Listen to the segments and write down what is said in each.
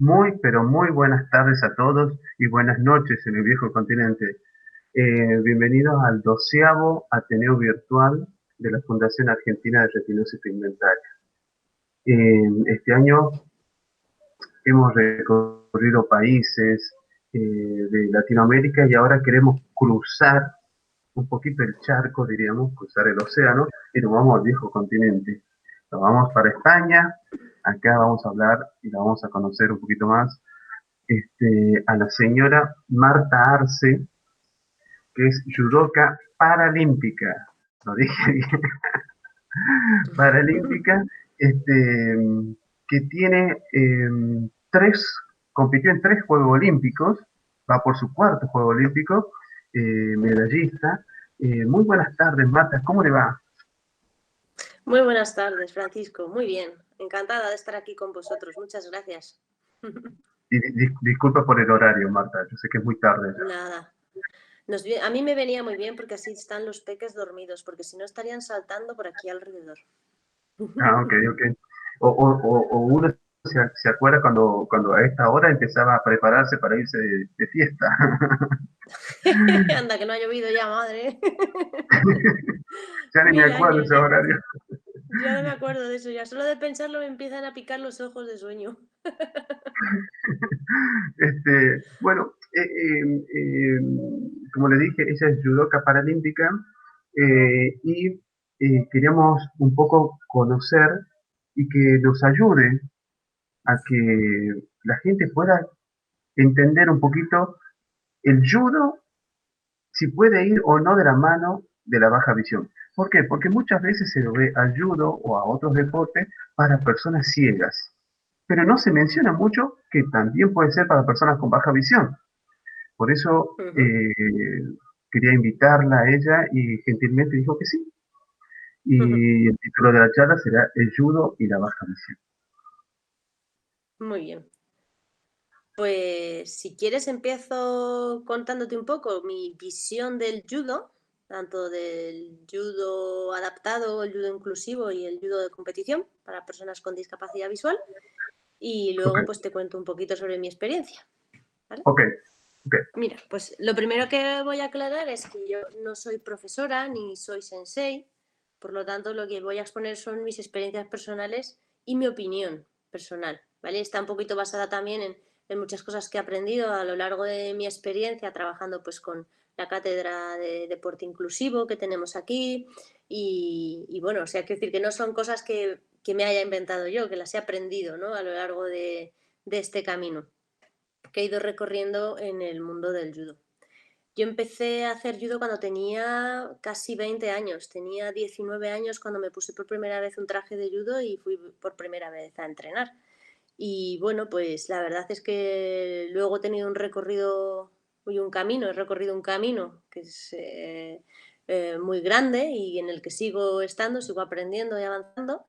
Muy, pero muy buenas tardes a todos y buenas noches en el viejo continente. Bienvenidos al 12º Ateneo Virtual de la Fundación Argentina de Retinosis Pigmentaria. Este año hemos recorrido países de Latinoamérica y ahora queremos cruzar un poquito el charco, diríamos, cruzar el océano y nos vamos al viejo continente. Nos vamos para España, acá vamos a hablar y la vamos a conocer un poquito más a la señora Marta Arce, que es judoka paralímpica. Lo dije bien, paralímpica, que tiene compitió en 3 Juegos Olímpicos, va por su 4.º Juego Olímpico, medallista. Muy buenas tardes, Marta, ¿cómo le va? Muy buenas tardes, Francisco. Muy bien. Encantada de estar aquí con vosotros. Muchas gracias. Y disculpa por el horario, Marta, yo sé que es muy tarde ya. Nada. A mí me venía muy bien porque así están los peques dormidos, porque si no estarían saltando por aquí alrededor. Ah, ok, ok. O uno se acuerda cuando a esta hora empezaba a prepararse para irse de fiesta. Anda, que no ha llovido ya, madre. Ya ni me 1000 acuerdo años ese ya. horario. Ya no me acuerdo de eso ya. Solo de pensarlo me empiezan a picar los ojos de sueño. Bueno, como le dije, ella es judoka paralímpica y queríamos un poco conocer y que nos ayude a que la gente pueda entender un poquito el judo, si puede ir o no de la mano de la baja visión. ¿Por qué? Porque muchas veces se lo ve al judo o a otros deportes para personas ciegas, pero no se menciona mucho que también puede ser para personas con baja visión. Por eso quería invitarla a ella y gentilmente dijo que sí. Y el título de la charla será El judo y la baja visión. Muy bien. Pues si quieres empiezo contándote un poco mi visión del judo, tanto del judo adaptado, el judo inclusivo y el judo de competición para personas con discapacidad visual. Y Ok, luego pues te cuento un poquito sobre mi experiencia, ¿vale? ok, ok. Mira, pues lo primero que voy a aclarar es que yo no soy profesora ni soy sensei, por lo tanto lo que voy a exponer son mis experiencias personales y mi opinión personal, ¿vale? Está un poquito basada también en muchas cosas que he aprendido a lo largo de mi experiencia trabajando pues con la cátedra de deporte inclusivo que tenemos aquí y bueno, o sea, quiero decir que no son cosas que me haya inventado yo, que las he aprendido, ¿no? A lo largo de este camino que he ido recorriendo en el mundo del judo. Yo empecé a hacer judo cuando tenía casi 20 años. Tenía 19 años cuando me puse por primera vez un traje de judo y fui por primera vez a entrenar. Y bueno, pues la verdad es que luego he tenido un recorrido y he recorrido un camino que es muy grande y en el que sigo estando, sigo aprendiendo y avanzando.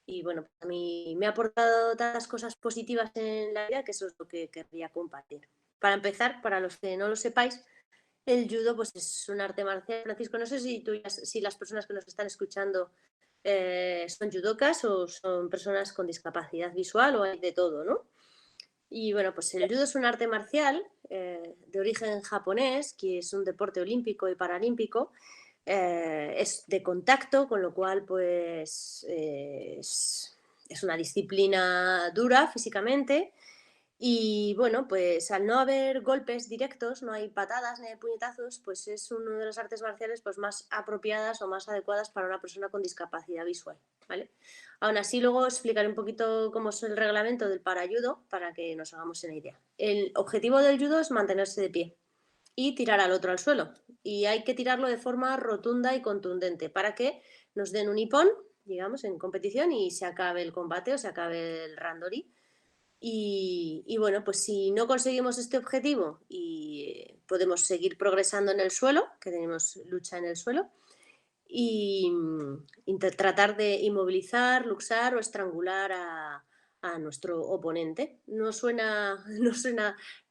Y bueno, a mí me ha aportado tantas cosas positivas en la vida que eso es lo que querría compartir. Para empezar, para los que no lo sepáis, el judo pues es un arte marcial. Francisco, no sé si las personas que nos están escuchando son judokas o son personas con discapacidad visual o hay de todo, ¿no? Y bueno, pues el judo es un arte marcial de origen japonés, que es un deporte olímpico y paralímpico. Es de contacto, con lo cual pues es una disciplina dura físicamente y bueno, pues al no haber golpes directos, no hay patadas ni hay puñetazos, pues es uno de los artes marciales pues más apropiadas o más adecuadas para una persona con discapacidad visual, ¿vale? Aún así, luego explicaré un poquito cómo es el reglamento del parajudo para que nos hagamos una idea. El objetivo del judo es mantenerse de pie y tirar al otro al suelo. Y hay que tirarlo de forma rotunda y contundente para que nos den un hipón, digamos, en competición y se acabe el combate o se acabe el randori. Y bueno, pues si no conseguimos este objetivo y podemos seguir progresando en el suelo, que tenemos lucha en el suelo, y tratar de inmovilizar, luxar o estrangular a nuestro oponente. No suena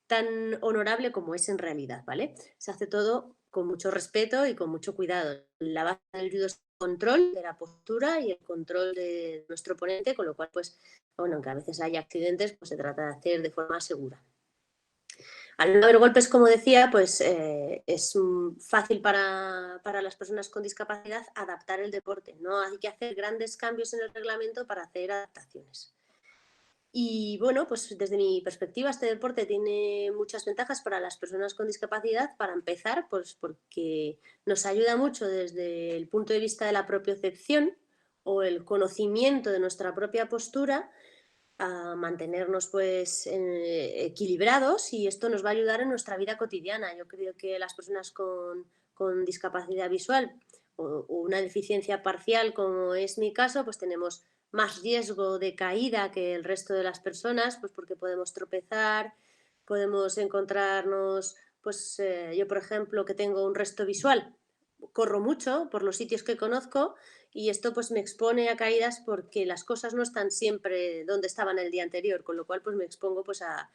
tan honorable como es en realidad, ¿vale? Se hace todo con mucho respeto y con mucho cuidado. La base del judo es control de la postura y el control de nuestro oponente, con lo cual, pues, bueno, aunque a veces hay accidentes, pues se trata de hacer de forma segura. Al no haber golpes, como decía, pues es fácil para las personas con discapacidad adaptar el deporte. No hay que hacer grandes cambios en el reglamento para hacer adaptaciones. Y bueno, pues desde mi perspectiva este deporte tiene muchas ventajas para las personas con discapacidad. Para empezar, pues porque nos ayuda mucho desde el punto de vista de la propiocepción o el conocimiento de nuestra propia postura a mantenernos pues equilibrados, y esto nos va a ayudar en nuestra vida cotidiana. Yo creo que las personas con discapacidad visual o una deficiencia parcial, como es mi caso, pues tenemos más riesgo de caída que el resto de las personas, pues porque podemos tropezar, podemos encontrarnos, pues yo por ejemplo que tengo un resto visual, corro mucho por los sitios que conozco y esto pues me expone a caídas porque las cosas no están siempre donde estaban el día anterior, con lo cual pues me expongo pues a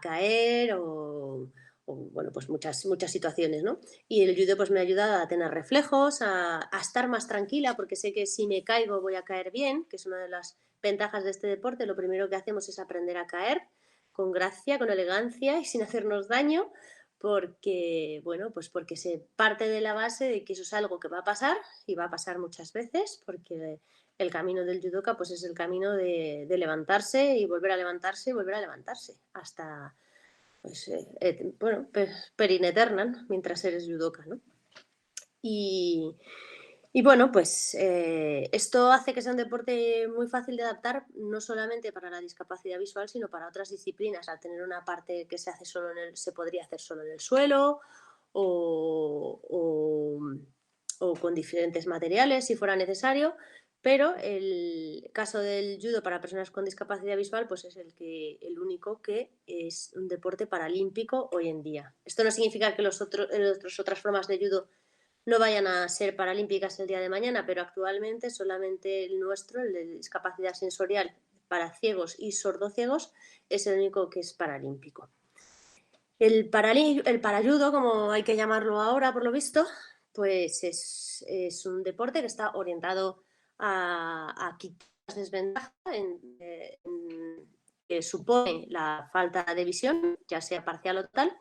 caer o, bueno, pues muchas situaciones, ¿no? Y el judo pues me ha ayudado a tener reflejos, a estar más tranquila porque sé que si me caigo voy a caer bien, que es una de las ventajas de este deporte. Lo primero que hacemos es aprender a caer con gracia, con elegancia y sin hacernos daño, porque, bueno, pues porque se parte de la base de que eso es algo que va a pasar y va a pasar muchas veces, porque el camino del judoka pues es el camino de levantarse y volver a levantarse y volver a levantarse hasta, pues, bueno, per in aeternam, mientras eres judoka, ¿no? Y, y bueno, pues esto hace que sea un deporte muy fácil de adaptar, no solamente para la discapacidad visual, sino para otras disciplinas, al tener una parte que se hace solo se podría hacer solo en el suelo o, o con diferentes materiales si fuera necesario, pero el caso del judo para personas con discapacidad visual pues es el único que es un deporte paralímpico hoy en día. Esto no significa que las otras formas de judo no vayan a ser paralímpicas el día de mañana, pero actualmente solamente el nuestro, el de discapacidad sensorial para ciegos y sordociegos, es el único que es paralímpico. El parajudo, como hay que llamarlo ahora por lo visto, pues es un deporte que está orientado a quitar las desventajas que supone la falta de visión, ya sea parcial o total,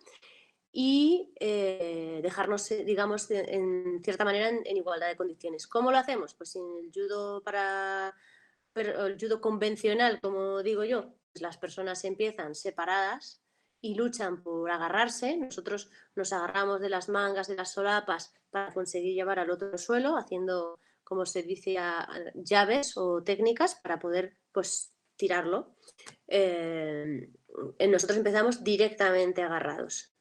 y dejarnos, digamos, en cierta manera en igualdad de condiciones. ¿Cómo lo hacemos? Pues en el judo el judo convencional, como digo yo, pues las personas empiezan separadas y luchan por agarrarse. Nosotros nos agarramos de las mangas, de las solapas para conseguir llevar al otro suelo, haciendo, como se dice, llaves o técnicas para poder, pues, tirarlo. Nosotros empezamos directamente agarrados.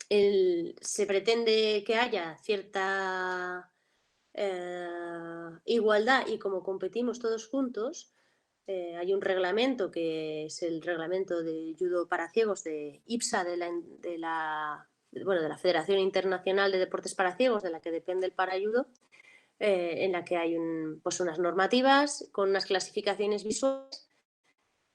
Se pretende que haya cierta igualdad, y como competimos todos juntos, hay un reglamento que es el reglamento de judo para ciegos de IPSA, bueno, de la Federación Internacional de Deportes para Ciegos, de la que depende el parajudo, en la que hay pues unas normativas con unas clasificaciones visuales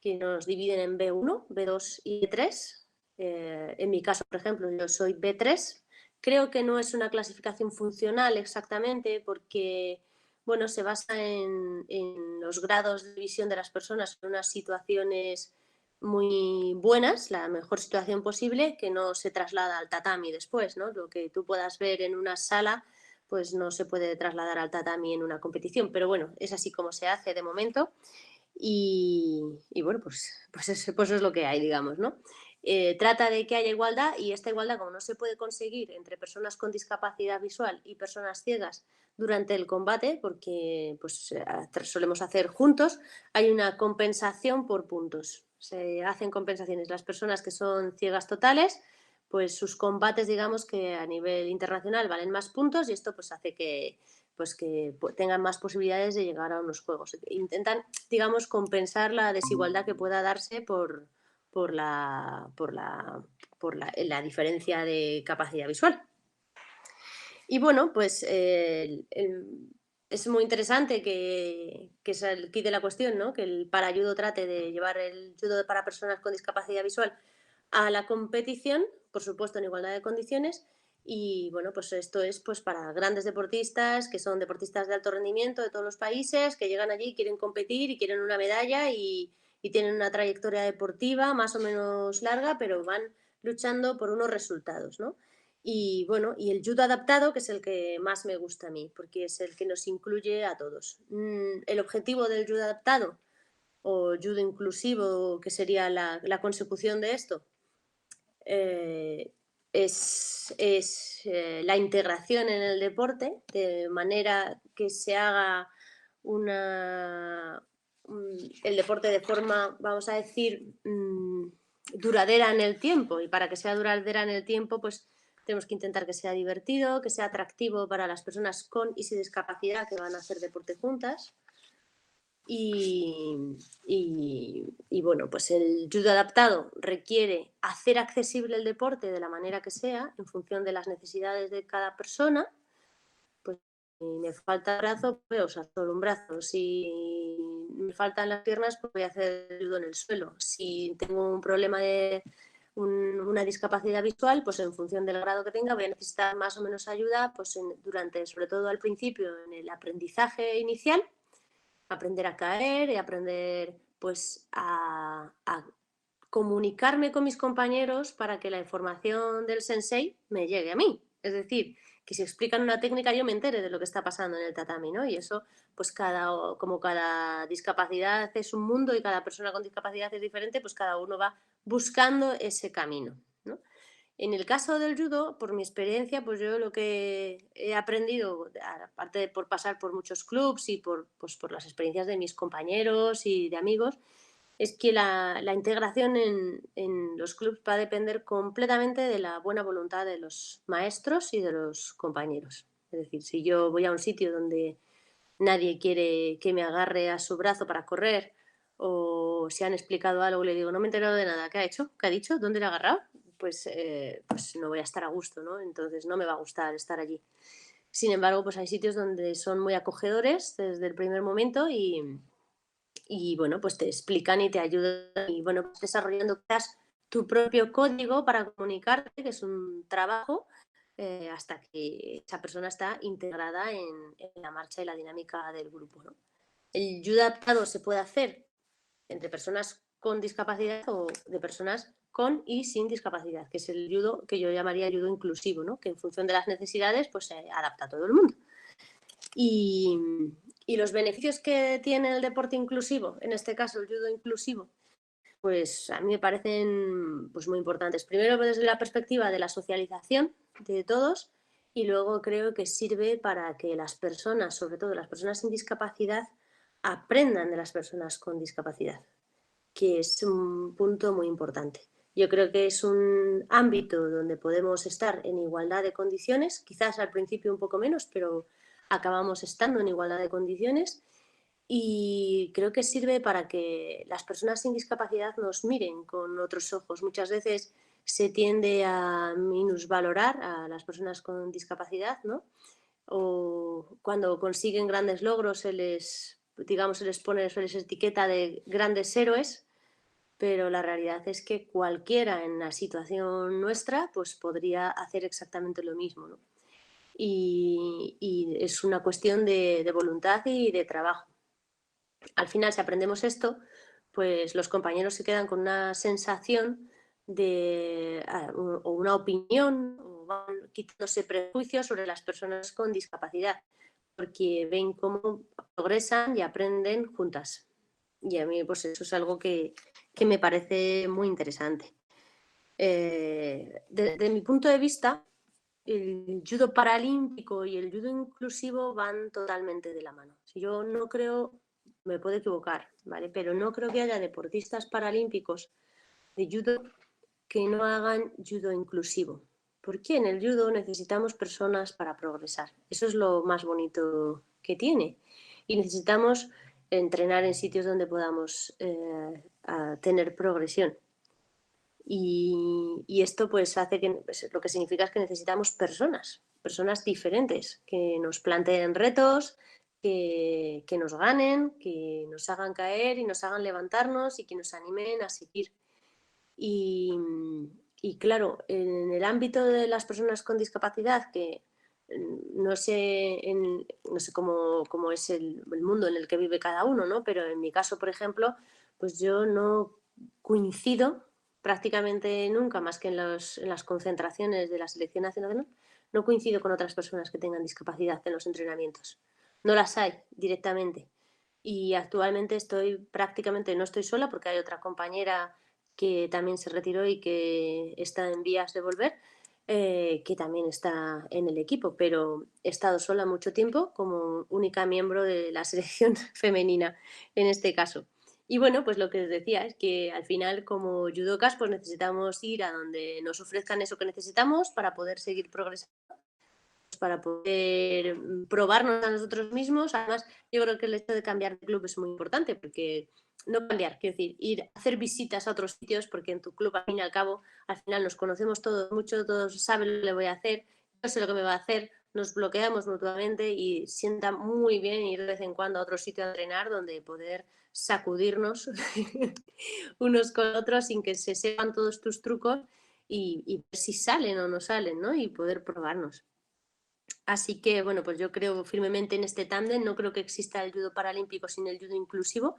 que nos dividen en B1, B2 y B3. En mi caso, por ejemplo, yo soy B3. Creo que no es una clasificación funcional exactamente porque, bueno, se basa en los grados de visión de las personas en unas situaciones muy buenas, la mejor situación posible, que no se traslada al tatami después, ¿no? Lo que tú puedas ver en una sala, pues no se puede trasladar al tatami en una competición, pero bueno, es así como se hace de momento. Y bueno, pues eso es lo que hay, digamos, ¿no? Trata de que haya igualdad, y esta igualdad, como no se puede conseguir entre personas con discapacidad visual y personas ciegas durante el combate, porque pues solemos hacer juntos, hay una compensación por puntos. Se hacen compensaciones. Las personas que son ciegas totales, pues sus combates, digamos que a nivel internacional valen más puntos, y esto pues hace que tengan más posibilidades de llegar a unos juegos. Intentan, digamos, compensar la desigualdad que pueda darse por la diferencia de capacidad visual. Y bueno, pues es muy interesante que es el kit de la cuestión, ¿no? Que el parajudo trate de llevar el judo para personas con discapacidad visual a la competición, por supuesto en igualdad de condiciones, Y bueno, pues esto es pues para grandes deportistas, que son deportistas de alto rendimiento de todos los países, que llegan allí, quieren competir y quieren una medalla y tienen una trayectoria deportiva más o menos larga, pero van luchando por unos resultados, ¿no? Y bueno, y el judo adaptado, que es el que más me gusta a mí, porque es el que nos incluye a todos. El objetivo del judo adaptado o judo inclusivo, que sería la consecución de esto, eh, es la integración en el deporte, de manera que se haga el deporte de forma, vamos a decir, duradera en el tiempo. Y para que sea duradera en el tiempo, pues tenemos que intentar que sea divertido, que sea atractivo para las personas con y sin discapacidad que van a hacer deporte juntas. Y bueno, pues el judo adaptado requiere hacer accesible el deporte de la manera que sea, en función de las necesidades de cada persona. Pues si me falta brazo, pues voy a usar solo un brazo. Si me faltan las piernas, pues voy a hacer judo en el suelo. Si tengo un problema de una discapacidad visual, pues en función del grado que tenga voy a necesitar más o menos ayuda, pues durante, sobre todo al principio, en el aprendizaje inicial, aprender a caer y aprender pues a comunicarme con mis compañeros para que la información del sensei me llegue a mí. Es decir, que si explican una técnica yo me entere de lo que está pasando en el tatami, ¿no? Y eso, pues como cada discapacidad es un mundo y cada persona con discapacidad es diferente, pues cada uno va buscando ese camino, ¿no? En el caso del judo, por mi experiencia, pues yo lo que he aprendido, aparte de por pasar por muchos clubs y pues por las experiencias de mis compañeros y de amigos, es que la integración en los clubs va a depender completamente de la buena voluntad de los maestros y de los compañeros. Es decir, si yo voy a un sitio donde nadie quiere que me agarre a su brazo para correr, o si han explicado algo, le digo, no me he enterado de nada, ¿qué ha hecho? ¿Qué ha dicho? ¿Dónde le ha agarrado? Pues no voy a estar a gusto, ¿no? Entonces no me va a gustar estar allí. Sin embargo, pues hay sitios donde son muy acogedores desde el primer momento y bueno, pues te explican y te ayudan y bueno, pues desarrollando quizás tu propio código para comunicarte, que es un trabajo, hasta que esa persona está integrada en la marcha y la dinámica del grupo, ¿no? El judo adaptado se puede hacer entre personas con discapacidad o de personas con y sin discapacidad, que es el judo que yo llamaría judo inclusivo, ¿no? Que en función de las necesidades pues se adapta a todo el mundo. Y, y los beneficios que tiene el deporte inclusivo, en este caso el judo inclusivo, pues a mí me parecen pues muy importantes. Primero desde la perspectiva de la socialización de todos y luego creo que sirve para que las personas, sobre todo las personas sin discapacidad, aprendan de las personas con discapacidad, que es un punto muy importante. Yo creo que es un ámbito donde podemos estar en igualdad de condiciones, quizás al principio un poco menos, pero acabamos estando en igualdad de condiciones y creo que sirve para que las personas sin discapacidad nos miren con otros ojos. Muchas veces se tiende a minusvalorar a las personas con discapacidad, ¿no? O cuando consiguen grandes logros digamos, se les pone, se les etiqueta de grandes héroes, pero la realidad es que cualquiera en la situación nuestra pues podría hacer exactamente lo mismo, ¿no? Y es una cuestión de voluntad y de trabajo. Al final, si aprendemos esto, pues los compañeros se quedan con una sensación o una opinión, o van quitándose prejuicios sobre las personas con discapacidad, porque ven cómo progresan y aprenden juntas. Y a mí, pues eso es algo que me parece muy interesante. De mi punto de vista, el judo paralímpico y el judo inclusivo van totalmente de la mano. Si yo no creo, me puedo equivocar, ¿vale? Pero no creo que haya deportistas paralímpicos de judo que no hagan judo inclusivo. Porque en el judo necesitamos personas para progresar. Eso es lo más bonito que tiene. Y necesitamos entrenar en sitios donde podamos tener progresión. Y esto pues hace que pues, lo que significa es que necesitamos personas diferentes, que nos planteen retos, que nos ganen, que nos hagan caer y nos hagan levantarnos y que nos animen a seguir. Y, Y claro, en el ámbito de las personas con discapacidad, que no sé, no sé cómo es el mundo en el que vive cada uno, ¿no? Pero en mi caso, por ejemplo, pues yo no coincido prácticamente nunca, más que en las concentraciones de la selección nacional, no coincido con otras personas que tengan discapacidad en los entrenamientos. No las hay directamente. Y actualmente no estoy sola porque hay otra compañera que también se retiró y que está en vías de volver, que también está en el equipo, pero he estado sola mucho tiempo como única miembro de la selección femenina en este caso. Y bueno, pues lo que os decía es que al final como judocas pues necesitamos ir a donde nos ofrezcan eso que necesitamos para poder seguir progresando, para poder probarnos a nosotros mismos. Además, yo creo que el hecho de cambiar de club es muy importante porque no cambiar, quiero decir, ir a hacer visitas a otros sitios, porque en tu club, al fin y al cabo, al final nos conocemos todos mucho, todos saben lo que le voy a hacer, yo sé lo que me va a hacer, nos bloqueamos mutuamente y sienta muy bien ir de vez en cuando a otro sitio a entrenar donde poder sacudirnos unos con otros sin que se sepan todos tus trucos y ver si salen o no salen, ¿no? Y poder probarnos. Así que, bueno, pues yo creo firmemente en este tándem, no creo que exista el judo paralímpico sin el judo inclusivo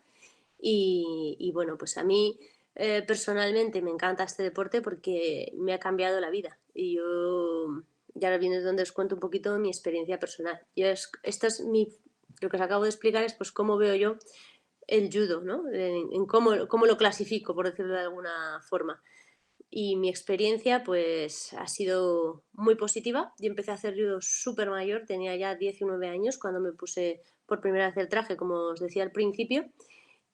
y bueno, pues a mí personalmente me encanta este deporte porque me ha cambiado la vida y yo, ya ahora viene donde os cuento un poquito mi experiencia personal. Esto es lo que os acabo de explicar es pues cómo veo yo el judo, ¿no? En cómo lo clasifico, por decirlo de alguna forma. Y mi experiencia pues ha sido muy positiva. Yo empecé a hacer judo súper mayor, tenía ya 19 años cuando me puse por primera vez el traje, como os decía al principio.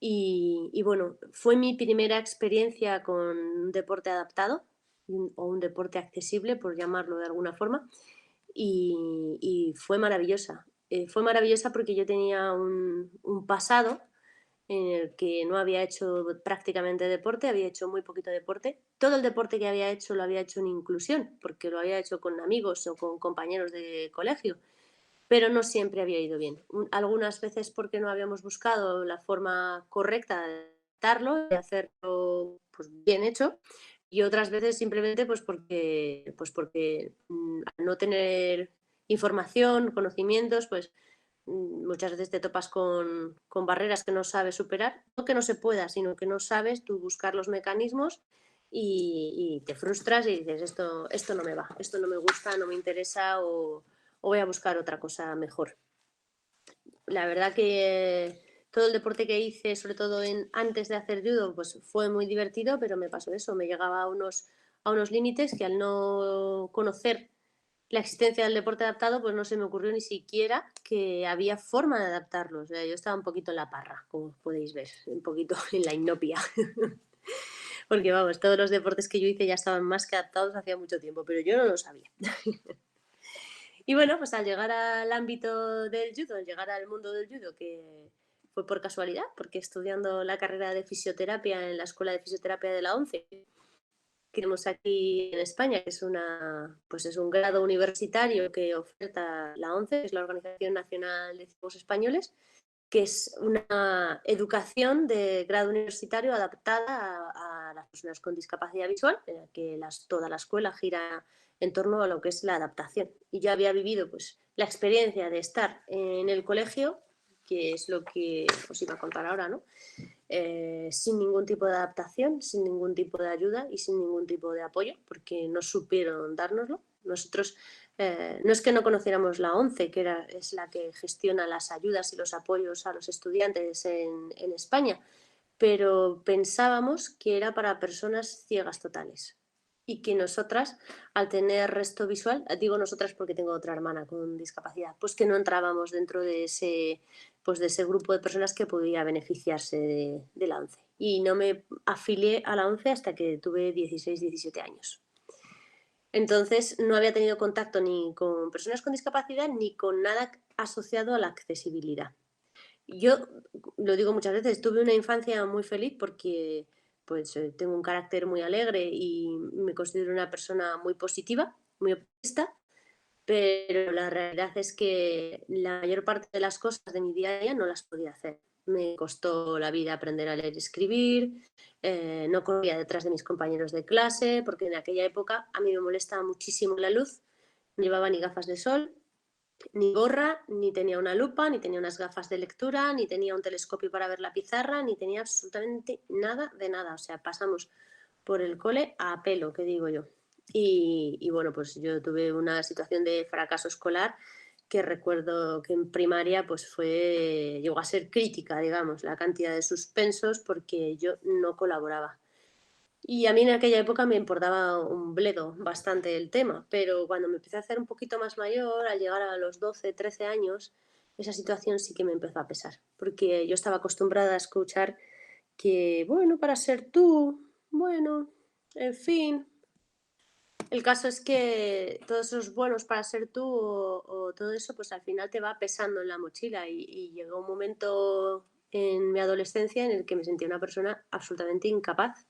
Y bueno, fue mi primera experiencia con un deporte adaptado o un deporte accesible, por llamarlo de alguna forma, y fue maravillosa. Fue maravillosa porque yo tenía un pasado en el que no había hecho prácticamente deporte, había hecho muy poquito deporte. Todo el deporte que había hecho lo había hecho en inclusión, porque lo había hecho con amigos o con compañeros de colegio, pero no siempre había ido bien. Algunas veces porque no habíamos buscado la forma correcta de adaptarlo, de hacerlo pues, bien hecho, y otras veces simplemente pues porque al no tener información, conocimientos, pues muchas veces te topas con barreras que no sabes superar, no que no se pueda, sino que no sabes tú buscar los mecanismos y te frustras y dices, esto no me va, esto no me gusta, no me interesa o voy a buscar otra cosa mejor. La verdad que todo el deporte que hice, sobre todo antes de hacer judo, pues fue muy divertido, pero me pasó eso, me llegaba a unos límites que al no conocer la existencia del deporte adaptado, pues no se me ocurrió ni siquiera que había forma de adaptarlo. O sea, yo estaba un poquito en la parra, como podéis ver, un poquito en la inopia. Porque vamos, todos los deportes que yo hice ya estaban más que adaptados hacía mucho tiempo, pero yo no lo sabía. Y bueno, pues al llegar al ámbito del judo, al llegar al mundo del judo, que fue por casualidad, porque estudiando la carrera de fisioterapia en la Escuela de Fisioterapia de la ONCE, que tenemos aquí en España, que pues es un grado universitario que oferta la ONCE, que es la Organización Nacional de Cívicos Españoles, que es una educación de grado universitario adaptada a las personas con discapacidad visual, en la que toda la escuela gira en torno a lo que es la adaptación. Y yo había vivido pues, la experiencia de estar en el colegio, que es lo que os iba a contar ahora, ¿no? Sin ningún tipo de adaptación, sin ningún tipo de ayuda y sin ningún tipo de apoyo, porque no supieron dárnoslo. Nosotros no es que no conociéramos la ONCE, que es la que gestiona las ayudas y los apoyos a los estudiantes en España, pero pensábamos que era para personas ciegas totales y que nosotras, al tener resto visual, digo nosotras porque tengo otra hermana con discapacidad, pues que no entrábamos dentro de ese grupo de personas que podía beneficiarse de la ONCE. Y no me afilié a la ONCE hasta que tuve 16, 17 años. Entonces no había tenido contacto ni con personas con discapacidad ni con nada asociado a la accesibilidad. Yo lo digo muchas veces, tuve una infancia muy feliz porque pues tengo un carácter muy alegre y me considero una persona muy positiva, muy optimista, pero la realidad es que la mayor parte de las cosas de mi día a día no las podía hacer. me costó la vida aprender a leer y escribir, no corría detrás de mis compañeros de clase, porque en aquella época a mí me molestaba muchísimo la luz, no llevaba ni gafas de sol, ni gorra, ni tenía una lupa, ni tenía unas gafas de lectura, ni tenía un telescopio para ver la pizarra, ni tenía absolutamente nada de nada. O sea, pasamos por el cole a pelo, que digo yo. Y bueno, pues yo tuve una situación de fracaso escolar que recuerdo que en primaria pues llegó a ser crítica, digamos, la cantidad de suspensos porque yo no colaboraba. Y a mí en aquella época me importaba un bledo bastante el tema, pero cuando me empecé a hacer un poquito más mayor, al llegar a los 12, 13 años, esa situación sí que me empezó a pesar, porque yo estaba acostumbrada a escuchar que, bueno, para ser tú, bueno, en fin. El caso es que todos esos buenos para ser tú o todo eso, pues al final te va pesando en la mochila y llegó un momento en mi adolescencia en el que me sentía una persona absolutamente incapaz.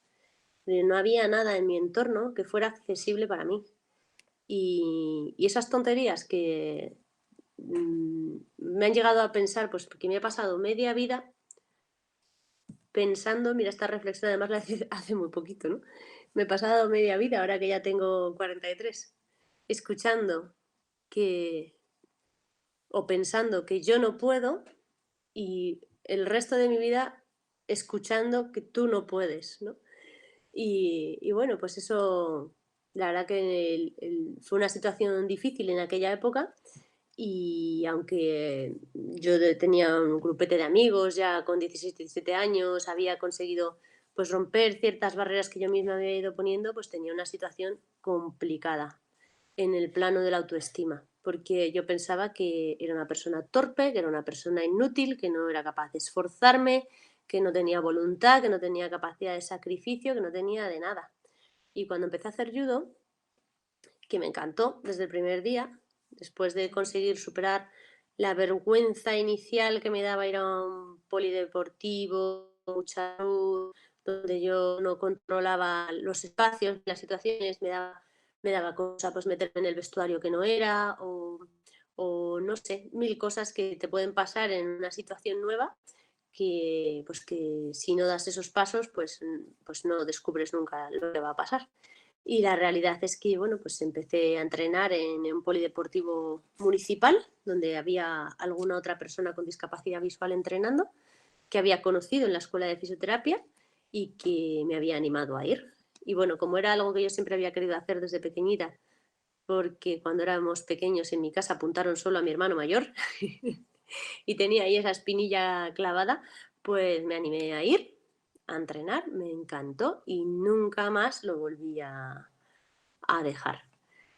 No había nada en mi entorno que fuera accesible para mí. Y esas tonterías que me han llegado a pensar, pues porque me he pasado media vida pensando, mira, esta reflexión además la hice hace muy poquito, ¿no? Me he pasado media vida, ahora que ya tengo 43, escuchando que, o pensando que yo no puedo y el resto de mi vida escuchando que tú no puedes, ¿no? Y bueno, pues eso, la verdad que fue una situación difícil en aquella época y aunque yo tenía un grupete de amigos ya con 16, 17 años, había conseguido pues romper ciertas barreras que yo misma había ido poniendo, pues tenía una situación complicada en el plano de la autoestima, porque yo pensaba que era una persona torpe, que era una persona inútil, que no era capaz de esforzarme, que no tenía voluntad, que no tenía capacidad de sacrificio, que no tenía de nada. Y cuando empecé a hacer judo, que me encantó desde el primer día, después de conseguir superar la vergüenza inicial que me daba ir a un polideportivo, mucha luz, donde yo no controlaba los espacios, las situaciones, me daba cosa pues meterme en el vestuario que no era o no sé, mil cosas que te pueden pasar en una situación nueva que, pues que si no das esos pasos pues no descubres nunca lo que va a pasar. Y la realidad es que, bueno, pues empecé a entrenar en un polideportivo municipal, donde había alguna otra persona con discapacidad visual entrenando, que había conocido en la escuela de fisioterapia y que me había animado a ir. Y bueno, como era algo que yo siempre había querido hacer desde pequeñita, porque cuando éramos pequeños en mi casa apuntaron solo a mi hermano mayor y tenía ahí esa espinilla clavada, pues me animé a ir a entrenar, me encantó y nunca más lo volví a dejar.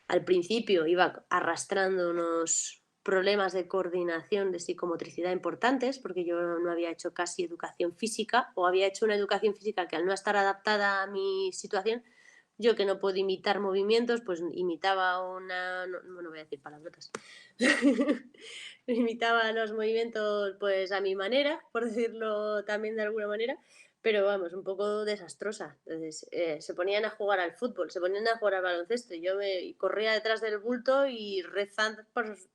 Al principio iba arrastrando unos problemas de coordinación de psicomotricidad importantes porque yo no había hecho casi educación física o había hecho una educación física que al no estar adaptada a mi situación, yo que no puedo imitar movimientos, pues imitaba no voy a decir palabrotas, imitaba los movimientos pues a mi manera, por decirlo también de alguna manera, pero vamos, un poco desastrosa. Entonces, se ponían a jugar al fútbol, se ponían a jugar al baloncesto. Y yo me corría detrás del bulto y rezando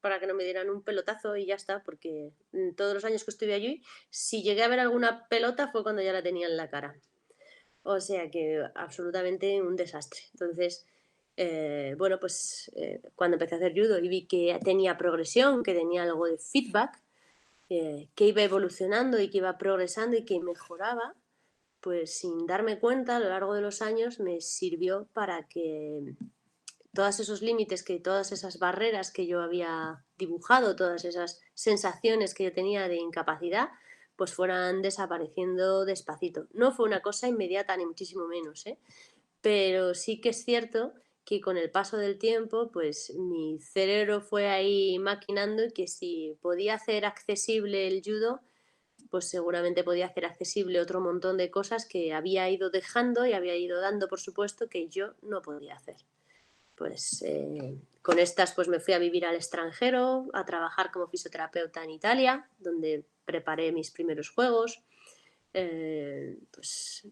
para que no me dieran un pelotazo y ya está, porque todos los años que estuve allí, si llegué a ver alguna pelota fue cuando ya la tenía en la cara. O sea que absolutamente un desastre. Entonces, bueno, pues cuando empecé a hacer judo y vi que tenía progresión, que tenía algo de feedback, que iba evolucionando y que iba progresando y que mejoraba, pues sin darme cuenta a lo largo de los años me sirvió para que todos esos límites, que todas esas barreras que yo había dibujado, todas esas sensaciones que yo tenía de incapacidad, pues fueran desapareciendo despacito. No fue una cosa inmediata, ni muchísimo menos, ¿eh? Pero sí que es cierto que con el paso del tiempo, pues mi cerebro fue ahí maquinando y que si podía hacer accesible el judo, pues seguramente podía hacer accesible otro montón de cosas que había ido dejando y había ido dando por supuesto que yo no podía hacer. Pues con estas pues me fui a vivir al extranjero, a trabajar como fisioterapeuta en Italia, donde preparé mis primeros juegos. Pues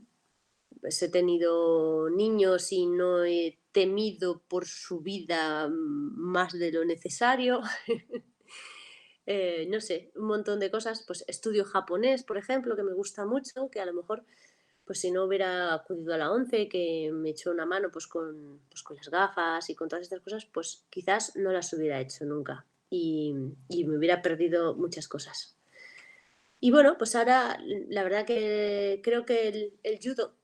he tenido niños y no he temido por su vida más de lo necesario. no sé, un montón de cosas. Pues estudio japonés, por ejemplo, que me gusta mucho, que a lo mejor, pues si no hubiera acudido a la ONCE, que me echó una mano pues con las gafas y con todas estas cosas, pues quizás no las hubiera hecho nunca y me hubiera perdido muchas cosas. Y bueno, pues ahora la verdad que creo que el judo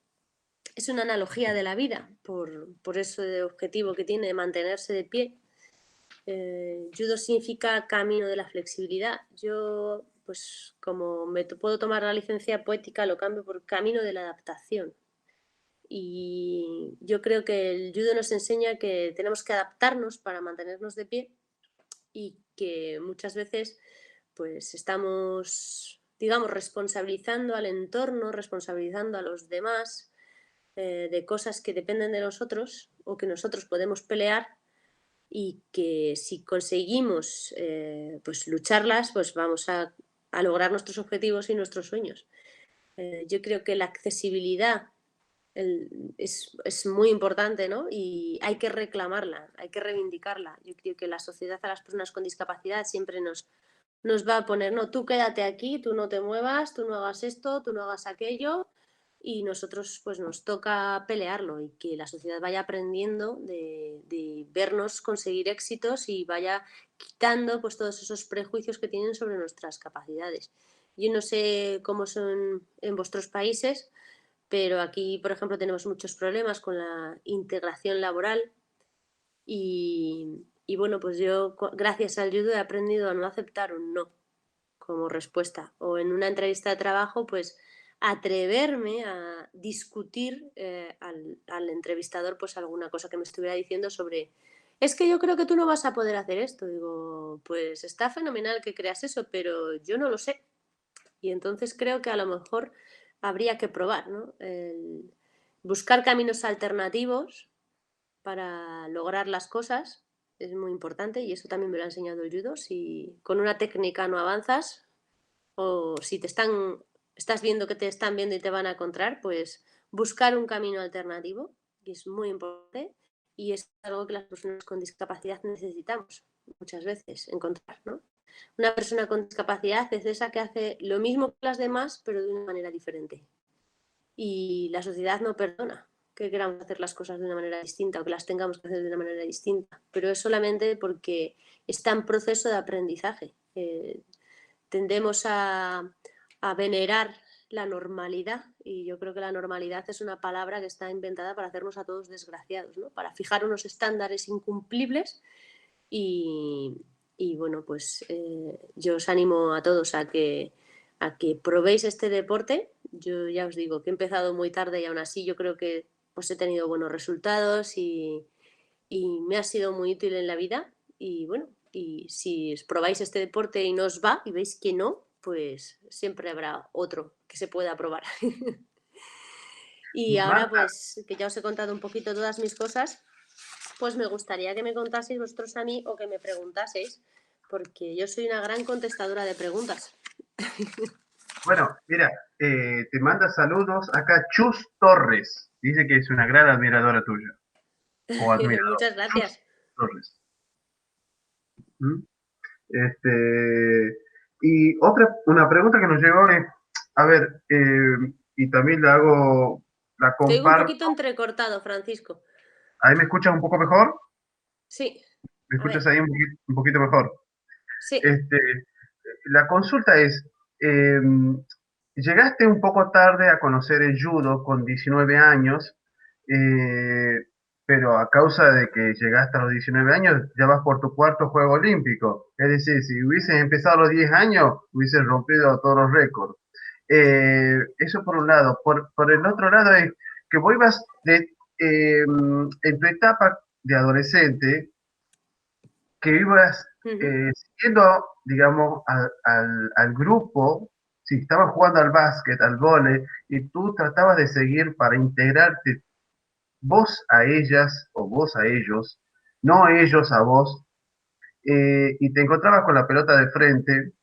es una analogía de la vida por ese objetivo que tiene de mantenerse de pie. Judo significa camino de la flexibilidad. Yo, pues como me puedo tomar la licencia poética, lo cambio por camino de la adaptación. Y yo creo que el judo nos enseña que tenemos que adaptarnos para mantenernos de pie y que muchas veces pues estamos, digamos, responsabilizando al entorno, responsabilizando a los demás de cosas que dependen de nosotros o que nosotros podemos pelear y que si conseguimos pues lucharlas, pues vamos a lograr nuestros objetivos y nuestros sueños. Yo creo que la accesibilidad es muy importante, ¿no? Y hay que reclamarla, hay que reivindicarla. Yo creo que la sociedad a las personas con discapacidad siempre nos va a poner, no, tú quédate aquí, tú no te muevas, tú no hagas esto, tú no hagas aquello, y nosotros pues nos toca pelearlo y que la sociedad vaya aprendiendo de vernos conseguir éxitos y vaya quitando pues todos esos prejuicios que tienen sobre nuestras capacidades. Yo no sé cómo son en vuestros países, pero aquí, por ejemplo, tenemos muchos problemas con la integración laboral y bueno, pues yo gracias al judo he aprendido a no aceptar un no como respuesta. O en una entrevista de trabajo, pues atreverme a discutir al entrevistador pues alguna cosa que me estuviera diciendo sobre, es que yo creo que tú no vas a poder hacer esto. Digo, pues está fenomenal que creas eso, pero yo no lo sé. Y entonces creo que a lo mejor habría que probar, ¿no? Buscar caminos alternativos para lograr las cosas es muy importante y eso también me lo ha enseñado el judo. Si con una técnica no avanzas o si estás viendo que te están viendo y te van a encontrar, pues buscar un camino alternativo, que es muy importante y es algo que las personas con discapacidad necesitamos muchas veces encontrar, ¿no? Una persona con discapacidad es esa que hace lo mismo que las demás, pero de una manera diferente. Y la sociedad no perdona que queramos hacer las cosas de una manera distinta o que las tengamos que hacer de una manera distinta, pero es solamente porque está en proceso de aprendizaje. Tendemos a venerar la normalidad y yo creo que la normalidad es una palabra que está inventada para hacernos a todos desgraciados, ¿no? Para fijar unos estándares incumplibles y, y bueno, pues yo os animo a todos a que probéis este deporte. Yo ya os digo que he empezado muy tarde y aún así yo creo que pues he tenido buenos resultados y me ha sido muy útil en la vida. Y bueno, y si probáis este deporte y no os va y veis que no, pues siempre habrá otro que se pueda probar. Y ahora Marta, pues que ya os he contado un poquito todas mis cosas, pues me gustaría que me contaseis vosotros a mí o que me preguntaseis, porque yo soy una gran contestadora de preguntas. bueno, mira, te manda saludos acá Chus Torres. Dice que es una gran admiradora tuya o admirador. Muchas Chus gracias. Torres. ¿Mm? Este, y una pregunta que nos llegó es, a ver, y también la hago, la Te oigo un comparto. poquito entrecortado, Francisco. ¿Ahí me escuchas un poco mejor? Sí, ¿Me a escuchas ver, ahí un poquito mejor? sí. Este, la consulta es, llegaste un poco tarde a conocer el judo con 19 años, eh, pero a causa de que llegaste a los 19 años, ya vas por tu cuarto juego olímpico. Es decir, si hubieses empezado a los 10 años, hubieses rompido todos los récords. Eso por un lado. Por el otro lado es que vos ibas en tu etapa de adolescente, que ibas Ujú. siguiendo, digamos, al grupo, si estabas jugando al básquet, al vóley, y tú tratabas de seguir para integrarte vos a ellas o vos a ellos, no ellos a vos, y te encontrabas con la pelota de frente,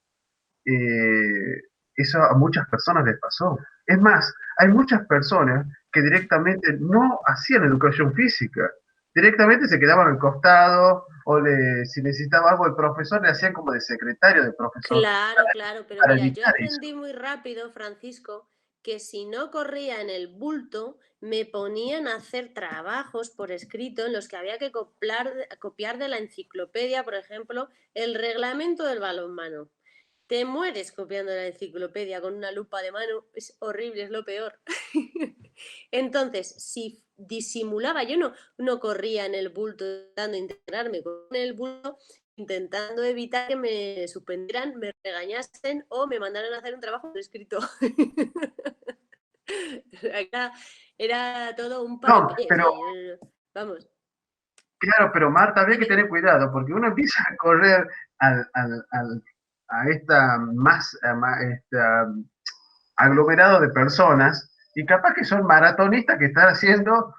eh, eso a muchas personas les pasó. Es más, hay muchas personas que directamente no hacían educación física, directamente se quedaban al costado, o si necesitaba algo el profesor, le hacían como de secretario del profesor Claro, claro, pero para mira, yo evitar eso. aprendí muy rápido, Francisco, que si no corría en el bulto, me ponían a hacer trabajos por escrito en los que había que copiar de la enciclopedia, por ejemplo, el reglamento del balonmano. Te mueres copiando la enciclopedia con una lupa de mano, es horrible, es lo peor. Entonces, si disimulaba, yo no corría en el bulto intentando integrarme con el bulto, intentando evitar que me suspendieran, me regañasen o me mandaran a hacer un trabajo por escrito. Era, era todo un No, paripé, o sea, pero vamos, claro, pero Marta, había que dime. tener cuidado, porque uno empieza a correr a esta esta aglomerado de personas, y capaz que son maratonistas que están haciendo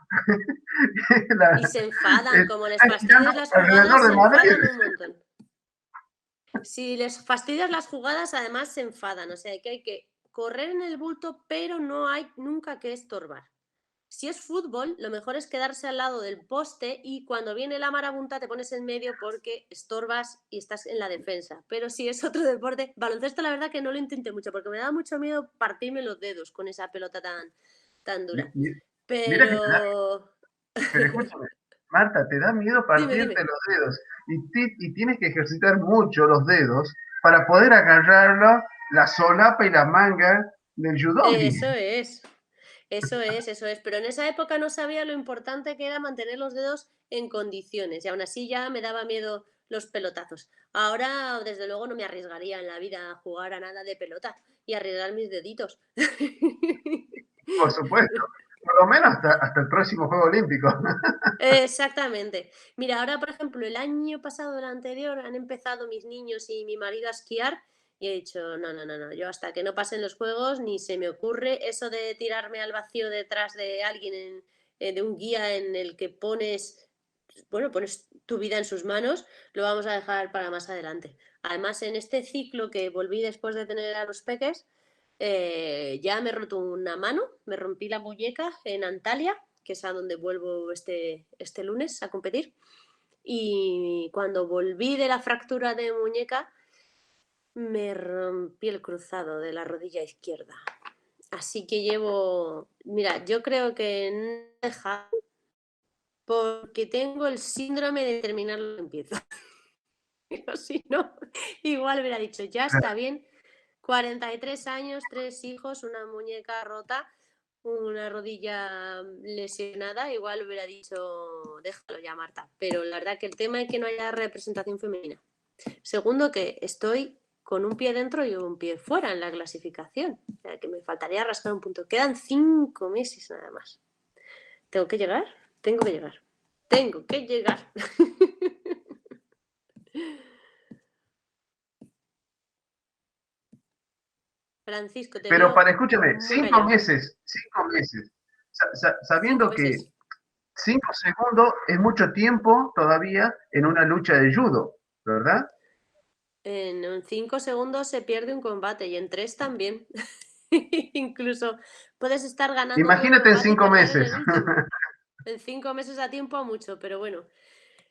Y se enfadan, como les están girando fastidies las jugadas, alrededor de se Madrid. enfadan un montón. Si les fastidias las jugadas, además se enfadan. O sea, que hay que correr en el bulto, pero no hay nunca que estorbar. Si es fútbol, lo mejor es quedarse al lado del poste y cuando viene la marabunta te pones en medio porque estorbas y estás en la defensa. Pero si es otro deporte, baloncesto la verdad que no lo intenté mucho porque me daba mucho miedo partirme los dedos con esa pelota tan dura. Mira que te da, Pero... pero escúchame, Marta, te da miedo dime, partirte dime. los dedos y tienes que ejercitar mucho los dedos para poder agarrarlo, la solapa y la manga del judogi. Eso es. Eso es, pero en esa época no sabía lo importante que era mantener los dedos en condiciones y aún así ya me daba miedo los pelotazos. Ahora, desde luego, no me arriesgaría en la vida a jugar a nada de pelota y arriesgar mis deditos. Por supuesto, por lo menos hasta el próximo Juego Olímpico. Exactamente. Mira, ahora, por ejemplo, el año pasado, el anterior, han empezado mis niños y mi marido a esquiar y he dicho, no, no, no, no, yo hasta que no pasen los juegos ni se me ocurre eso de tirarme al vacío detrás de alguien, de un guía en el que pones, bueno, pones tu vida en sus manos, lo vamos a dejar para más adelante. Además, en este ciclo que volví después de tener a los peques, ya me he roto una mano, me rompí la muñeca en Antalya, que es a donde vuelvo este lunes a competir. Y cuando volví de la fractura de muñeca, me rompí el cruzado de la rodilla izquierda. Así que llevo, mira, yo creo que no he dejado porque tengo el síndrome de terminar lo que empiezo. Pero si no, igual hubiera dicho, ya está bien, 43 años, 3 hijos, una muñeca rota, una rodilla lesionada, igual hubiera dicho, déjalo ya, Marta. Pero la verdad que el tema es que no haya representación femenina. Segundo, que estoy con un pie dentro y un pie fuera en la clasificación. O sea, que me faltaría rascar un punto. Quedan 5 meses nada más. ¿Tengo que llegar? Tengo que llegar. Tengo que llegar. Francisco, te Pero veo escúchame, muy 5 callado. meses, 5 meses, 5 sabiendo que meses. 5 segundos es mucho tiempo todavía en una lucha de judo, ¿verdad? En 5 segundos se pierde un combate y en 3 también. Incluso puedes estar ganando todo el Imagínate en combate y cinco perder en meses. el último. En 5 meses a tiempo a mucho, pero bueno.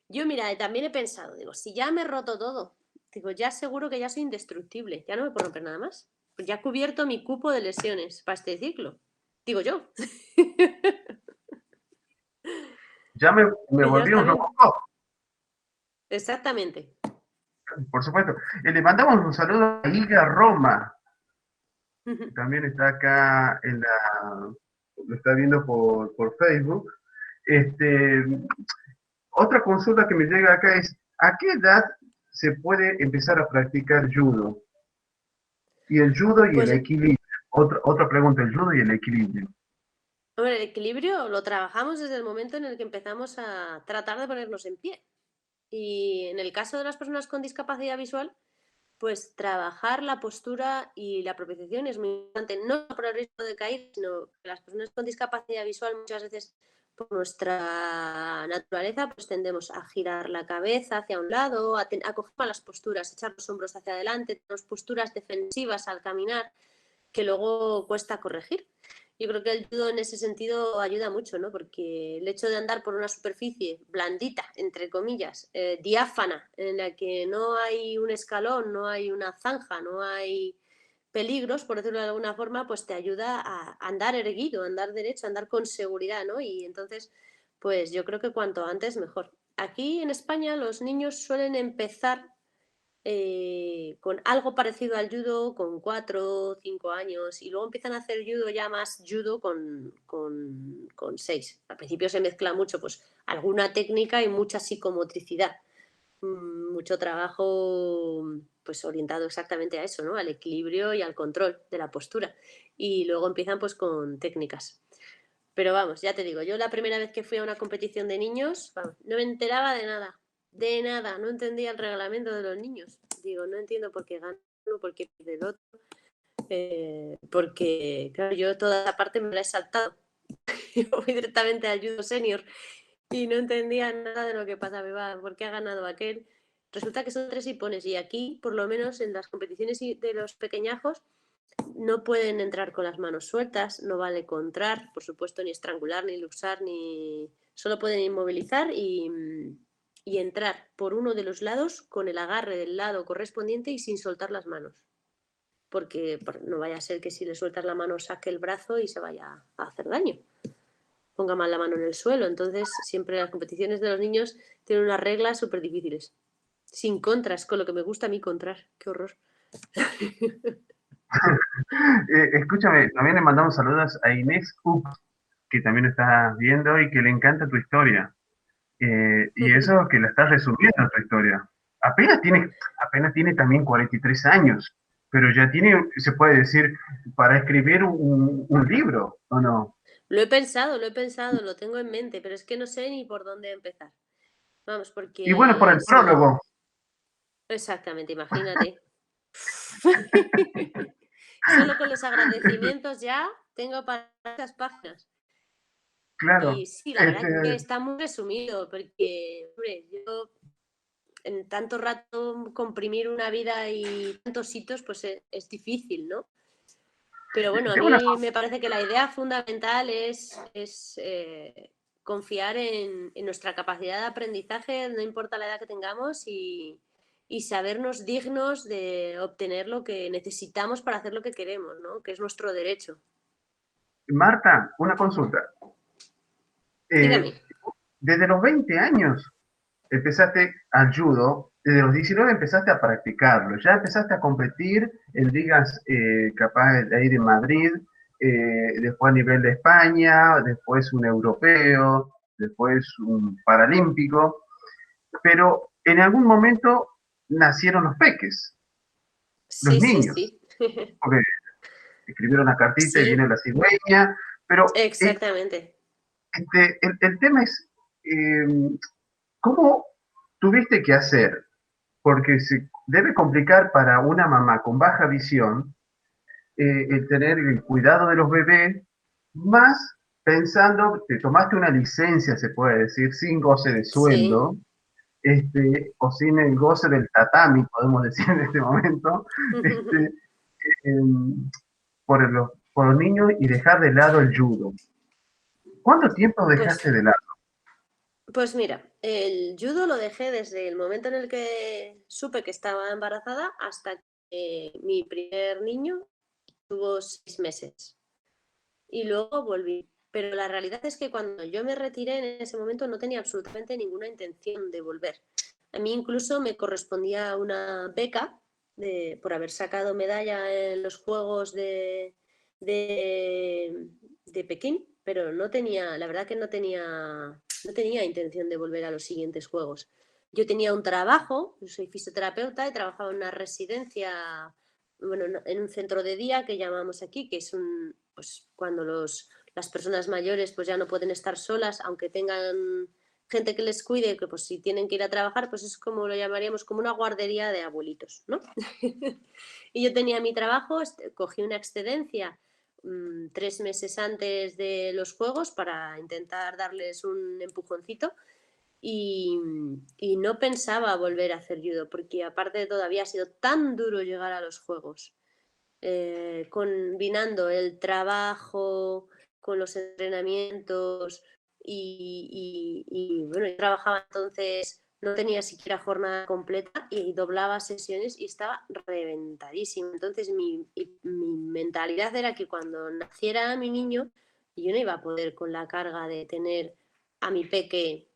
Yo, mira, también he pensado, digo, si ya me he roto todo, digo, ya seguro que ya soy indestructible, ya no me puedo romper nada más. Pues ya he cubierto mi cupo de lesiones para este ciclo. Digo yo. Ya me Que ya volví está un bien. Robocop, Exactamente. por supuesto. Y le mandamos un saludo a Iga Roma, que también está acá lo está viendo por Facebook. Este, Otra consulta que me llega acá es, ¿a qué edad se puede empezar a practicar judo? Y el judo y el Pues, equilibrio. Otra pregunta, el judo y el equilibrio. hombre, el equilibrio lo trabajamos desde el momento en el que empezamos a tratar de ponernos en pie. Y en el caso de las personas con discapacidad visual, pues trabajar la postura y la propiciación es muy importante, no por el riesgo de caer, sino que las personas con discapacidad visual muchas veces por nuestra naturaleza pues tendemos a girar la cabeza hacia un lado, a coger malas posturas, echar los hombros hacia adelante, tenemos posturas defensivas al caminar que luego cuesta corregir. yo creo que el judo en ese sentido ayuda mucho, ¿no? Porque el hecho de andar por una superficie blandita, entre comillas, diáfana, en la que no hay un escalón, no hay una zanja, no hay peligros, por decirlo de alguna forma, pues te ayuda a andar erguido, a andar derecho, a andar con seguridad, ¿no? Y entonces, pues yo creo que cuanto antes mejor. Aquí en España los niños suelen empezar con algo parecido al judo con 4 o 5 años y luego empiezan a hacer judo ya más judo con 6. Al principio se mezcla mucho, pues alguna técnica y mucha psicomotricidad, mucho trabajo pues orientado exactamente a eso, ¿no? Al equilibrio y al control de la postura. Y luego empiezan pues con técnicas. Pero vamos, ya te digo, yo la primera vez que fui a una competición de niños, vamos, no me enteraba de nada, no entendía el reglamento de los niños. Digo, no entiendo por qué gana uno, por qué pierde el otro, porque, claro, yo toda esa parte me la he saltado. Yo fui directamente al judo senior y no entendía nada de lo que pasaba, por qué ha ganado aquel. Resulta que son 3 hipones y aquí, por lo menos en las competiciones de los pequeñajos, no pueden entrar con las manos sueltas, no vale contrar, por supuesto, ni estrangular, ni luxar, ni... Solo pueden inmovilizar y entrar por uno de los lados con el agarre del lado correspondiente y sin soltar las manos. Porque no vaya a ser que si le sueltas la mano saque el brazo y se vaya a hacer daño. Ponga mal la mano en el suelo. Entonces, siempre las competiciones de los niños tienen unas reglas súper difíciles. Sin contras, con lo que me gusta a mí contrar. Qué horror. Escúchame, también le mandamos saludos a Inés Up, que también está viendo y que le encanta tu historia. Y eso que la estás resumiendo tu historia. Apenas tiene también 43 años, pero ya tiene, se puede decir, para escribir un libro, ¿o no? Lo he pensado, lo tengo en mente, pero es que no sé ni por dónde empezar. Vamos, Y bueno, por porque el sí, prólogo, exactamente, imagínate. Solo con los agradecimientos ya tengo para esas páginas. claro, Y sí, la verdad que este, está muy resumido, porque, hombre, yo en tanto rato comprimir una vida y tantos hitos, pues es difícil, ¿no? Pero bueno, a tengo una, mí me parece que la idea fundamental es confiar en nuestra capacidad de aprendizaje, no importa la edad que tengamos, y sabernos dignos de obtener lo que necesitamos para hacer lo que queremos, ¿no? Que es nuestro derecho. Marta, una consulta. Dígame. Eh, desde los 20 años empezaste al judo, desde los 19 empezaste a practicarlo, ya empezaste a competir en ligas capaz de ahí de Madrid, después a nivel de España, después un europeo, después un paralímpico, pero en algún momento nacieron los peques, los Sí, sí, niños, sí. porque escribieron una cartita y Sí, viene la cigüeña, pero exactamente. el tema es, ¿cómo tuviste que hacer? Porque se debe complicar para una mamá con baja visión el tener el cuidado de los bebés, más pensando, te tomaste una licencia, se puede decir, sin goce de Sí. sueldo, o sin el goce del tatami, podemos decir en este momento, este, por los niños y dejar de lado el judo. ¿Cuánto tiempo Pues dejaste de lado? Pues mira, el judo lo dejé desde el momento en el que supe que estaba embarazada hasta que mi primer niño tuvo 6 meses. Y luego volví. Pero la realidad es que cuando yo me retiré en ese momento no tenía absolutamente ninguna intención de volver. A mí incluso me correspondía una beca por haber sacado medalla en los Juegos de, de Pekín, pero no tenía, la verdad que no tenía intención de volver a los siguientes Juegos. Yo tenía un trabajo, yo soy fisioterapeuta y trabajaba en una residencia, bueno, en un centro de día que llamamos aquí, que es pues cuando las personas mayores pues ya no pueden estar solas, aunque tengan gente que les cuide, que pues si tienen que ir a trabajar, pues es como lo llamaríamos como una guardería de abuelitos, ¿no? Y yo tenía mi trabajo, cogí una excedencia 3 meses antes de los juegos para intentar darles un empujoncito y, y no pensaba volver a hacer judo, porque aparte de todo había sido tan duro llegar a los juegos. combinando el trabajo con los entrenamientos bueno, yo trabajaba entonces, no tenía siquiera jornada completa y doblaba sesiones y estaba reventadísima. Entonces mi mentalidad era que cuando naciera mi niño, yo no iba a poder con la carga de tener a mi peque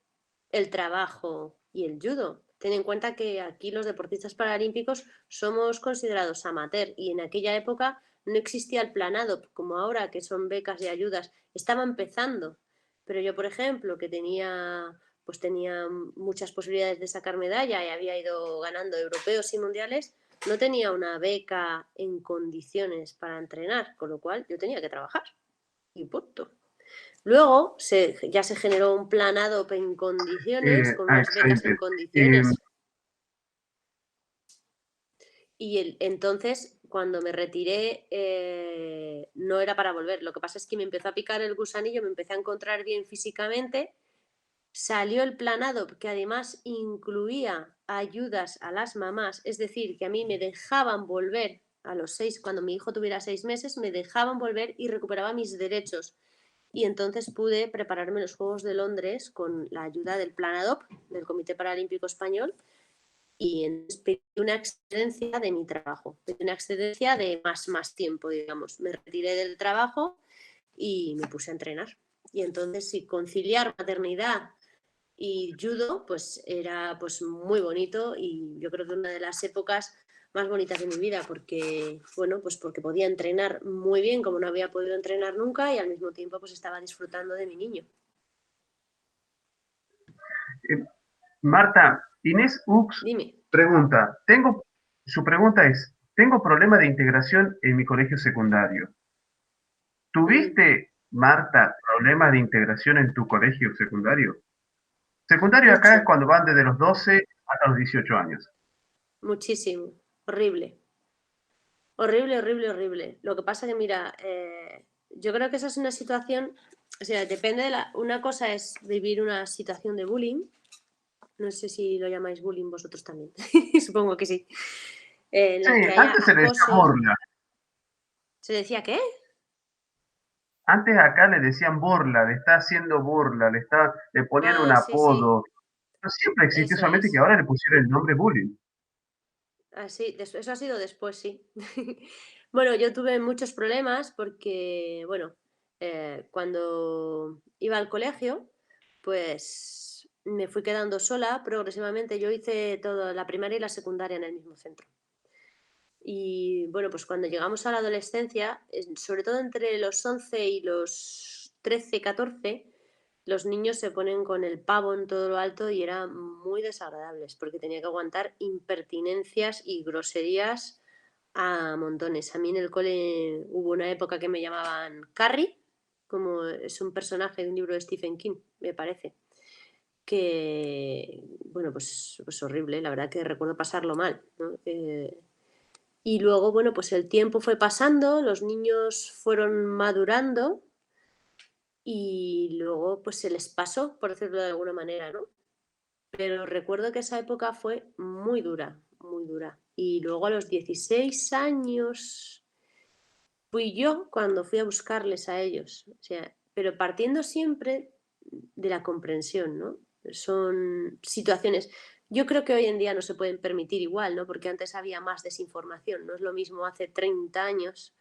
el trabajo y el judo. Ten en cuenta que aquí los deportistas paralímpicos somos considerados amateur y en aquella época no existía el planado como ahora, que son becas y ayudas. Estaba empezando. Pero yo, por ejemplo, que tenía muchas posibilidades de sacar medalla y había ido ganando europeos y mundiales, no tenía una beca en condiciones para entrenar, con lo cual yo tenía que trabajar. Y punto. Luego ya se generó un planado en condiciones, con unas becas en Excelente. Eh, condiciones. Y entonces, cuando me retiré, no era para volver. Lo que pasa es que me empezó a picar el gusanillo, me empecé a encontrar bien físicamente. Salió el planado, que además incluía ayudas a las mamás, es decir, que a mí me dejaban volver a los 6, cuando mi hijo tuviera 6 meses, me dejaban volver y recuperaba mis derechos. Y entonces pude prepararme los Juegos de Londres con la ayuda del Planadop, del Comité Paralímpico Español, y pedí una excedencia de mi trabajo, pedí una excedencia de más tiempo, digamos. Me retiré del trabajo y me puse a entrenar. Y entonces, sí, conciliar maternidad y judo, pues era pues muy bonito y yo creo que una de las épocas más bonitas de mi vida porque, bueno, pues porque podía entrenar muy bien como no había podido entrenar nunca y al mismo tiempo pues estaba disfrutando de mi niño. eh, Marta, Inés Ux Dime. pregunta, su pregunta es, tengo problema de integración en mi colegio secundario. Mm, ¿Tuviste, Marta, problemas de integración en tu colegio secundario? Secundario acá es mucho, cuando van desde los 12 hasta los 18 años. muchísimo, horrible. Horrible, horrible, horrible. Lo que pasa que, mira, yo creo que esa es una situación, o sea, depende de una cosa es vivir una situación de bullying, no sé si lo llamáis bullying vosotros también, supongo que sí, en Sí, la que haya antes se le decía acoso. burla. ¿Se decía qué? Antes acá le decían burla, le está haciendo burla, le ponían un Ah, sí, sí, apodo. No siempre existió, eso solamente que es. ahora le pusieron el nombre bullying. Así, eso ha sido después, sí. Bueno, yo tuve muchos problemas porque, bueno, cuando iba al colegio, pues me fui quedando sola progresivamente. Yo hice toda la primaria y la secundaria en el mismo centro. Y bueno, pues cuando llegamos a la adolescencia, sobre todo entre los 11 y los 13, 14, los niños se ponen con el pavo en todo lo alto y eran muy desagradables porque tenía que aguantar impertinencias y groserías a montones. A mí en el cole hubo una época que me llamaban Carrie, como es un personaje de un libro de Stephen King, me parece, que, bueno, pues horrible, la verdad que recuerdo pasarlo mal, ¿no? Y luego, bueno, pues el tiempo fue pasando, los niños fueron madurando y luego pues se les pasó, por decirlo de alguna manera, ¿no? Pero recuerdo que esa época fue muy dura, muy dura. Y luego a los 16 años fui yo cuando fui a buscarles a ellos. O sea, pero partiendo siempre de la comprensión, ¿no? Son situaciones. Yo creo que hoy en día no se pueden permitir igual, ¿no? Porque antes había más desinformación. No es lo mismo hace 30 años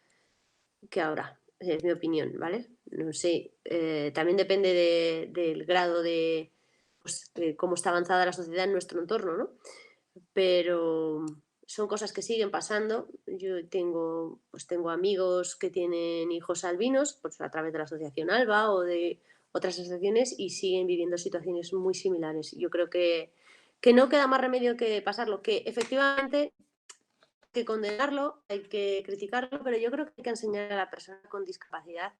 que ahora. Es mi opinión, ¿vale? No sé. También depende del grado de cómo está avanzada la sociedad en nuestro entorno, ¿no? Pero son cosas que siguen pasando. Yo tengo amigos que tienen hijos albinos, pues a través de la asociación ALBA o de otras asociaciones y siguen viviendo situaciones muy similares. Yo creo que no queda más remedio que pasarlo, que efectivamente hay que condenarlo, hay que criticarlo, pero yo creo que hay que enseñar a la persona con discapacidad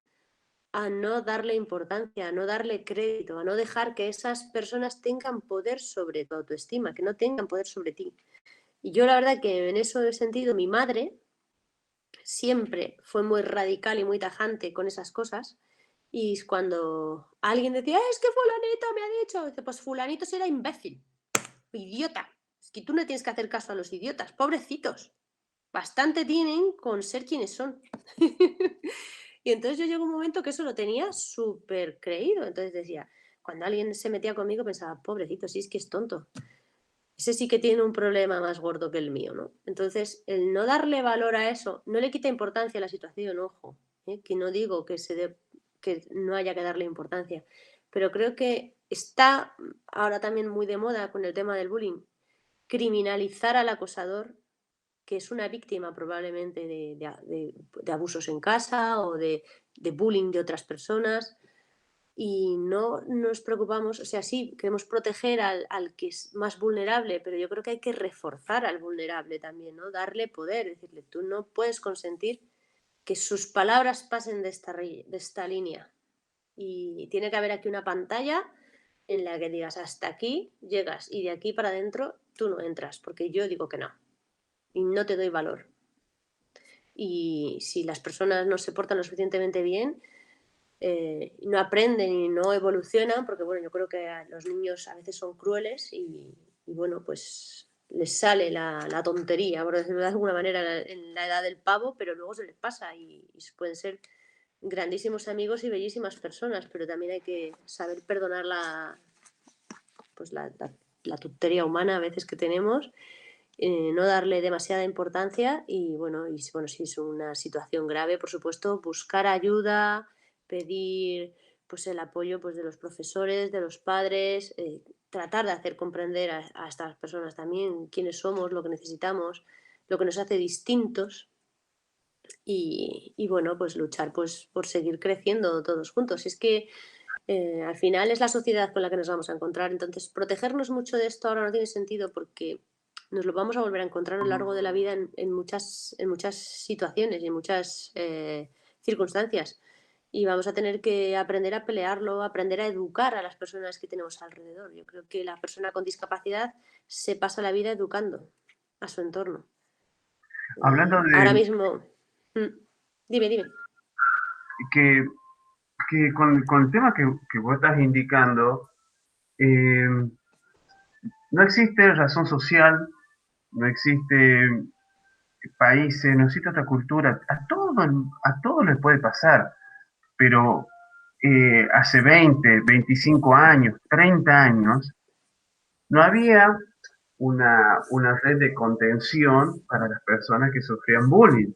a no darle importancia, a no darle crédito, a no dejar que esas personas tengan poder sobre tu autoestima, que no tengan poder sobre ti. Y yo la verdad que en eso he sentido, mi madre siempre fue muy radical y muy tajante con esas cosas. Y cuando alguien decía, es que fulanito me ha dicho, dice, pues fulanito será imbécil, idiota. Es que tú no tienes que hacer caso a los idiotas, pobrecitos. bastante tienen con ser quienes son. Y entonces yo llegó un momento que eso lo tenía súper creído. Entonces decía, cuando alguien se metía conmigo pensaba, pobrecito, si es que es tonto. Ese sí que tiene un problema más gordo que el mío, ¿no? Entonces, el no darle valor a eso, no le quita importancia a la situación, ojo, que no digo que, que no haya que darle importancia, pero creo que está ahora también muy de moda con el tema del bullying, criminalizar al acosador, que es una víctima probablemente de abusos en casa o de bullying de otras personas y no nos preocupamos, o sea, sí, queremos proteger al que es más vulnerable, pero yo creo que hay que reforzar al vulnerable también, ¿no? Darle poder, decirle, tú no puedes consentir que sus palabras pasen de esta línea. Y tiene que haber aquí una pantalla en la que digas, hasta aquí llegas y de aquí para adentro tú no entras, porque yo digo que no y no te doy valor. Y si las personas no se portan lo suficientemente bien, no aprenden y no evolucionan, porque bueno, yo creo que los niños a veces son crueles y bueno, pues les sale la tontería, por decirlo de alguna manera, en la edad del pavo, pero luego se les pasa y pueden ser grandísimos amigos y bellísimas personas, pero también hay que saber perdonar pues la tontería humana a veces que tenemos, no darle demasiada importancia y bueno, si es una situación grave, por supuesto, buscar ayuda, pedir pues el apoyo pues, de los profesores, de los padres, tratar de hacer comprender a estas personas también quiénes somos, lo que necesitamos, lo que nos hace distintos y bueno, pues luchar pues, por seguir creciendo todos juntos. Es que al final es la sociedad con la que nos vamos a encontrar. Entonces, protegernos mucho de esto ahora no tiene sentido porque nos lo vamos a volver a encontrar a lo largo de la vida en muchas situaciones y en muchas circunstancias. Y vamos a tener que aprender a pelearlo, aprender a educar a las personas que tenemos alrededor. Yo creo que la persona con discapacidad se pasa la vida educando a su entorno. Hablando Ahora de mismo, mm, dime. que, que con el tema que vos estás indicando, eh, no existe razón social, no existe países, no existe otra cultura. A todo le puede pasar, pero hace 20, 25 años, 30 años, no había una red de contención para las personas que sufrían bullying.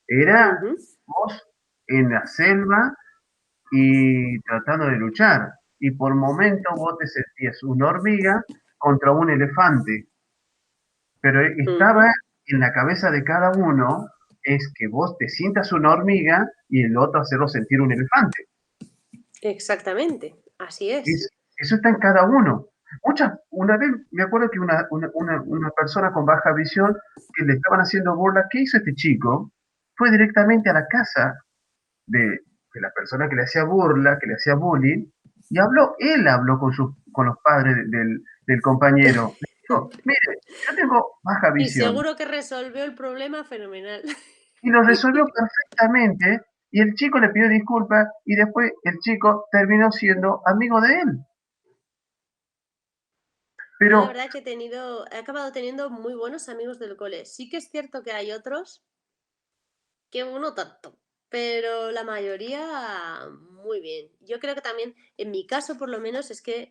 Era Ujú, vos en la selva y tratando de luchar. Y por momentos vos te sentías una hormiga contra un elefante, pero estaba ujú. en la cabeza de cada uno es que vos te sientas una hormiga y el otro hacerlo sentir un elefante. Exactamente, así es. Es, eso está en cada uno. Una vez me acuerdo que una persona con baja visión que le estaban haciendo burla, ¿qué hizo este chico? Fue directamente a la casa de la persona que le hacía burla, que le hacía bullying, y él habló con los padres del compañero. Le dijo, mire, yo tengo baja Y visión. seguro que resolvió el problema fenomenal. Y lo resolvió perfectamente, y el chico le pidió disculpas, y después el chico terminó siendo amigo de él. Yo la Pero verdad que he acabado teniendo muy buenos amigos del cole. Sí que es cierto que hay otros que uno tanto, pero la mayoría muy bien. Yo creo que también, en mi caso por lo menos, es que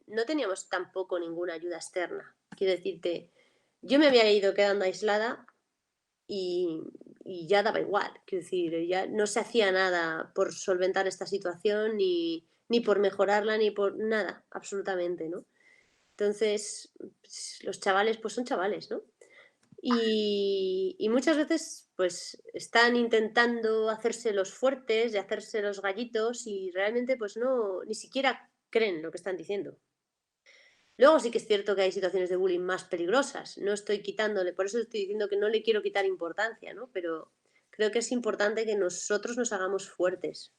no teníamos tampoco ninguna ayuda externa. Quiero decirte, yo me había ido quedando aislada y, y ya daba igual. Quiero decir, ya no se hacía nada por solventar esta situación, ni por mejorarla, ni por nada, absolutamente, ¿no? Entonces, pues, los chavales, pues son chavales, ¿no? Y muchas veces, pues están intentando hacerse los fuertes, de hacerse los gallitos y realmente, pues no, ni siquiera creen lo que están diciendo. Luego sí que es cierto que hay situaciones de bullying más peligrosas. No estoy quitándole, por eso estoy diciendo que no le quiero quitar importancia, ¿no? Pero creo que es importante que nosotros nos hagamos fuertes,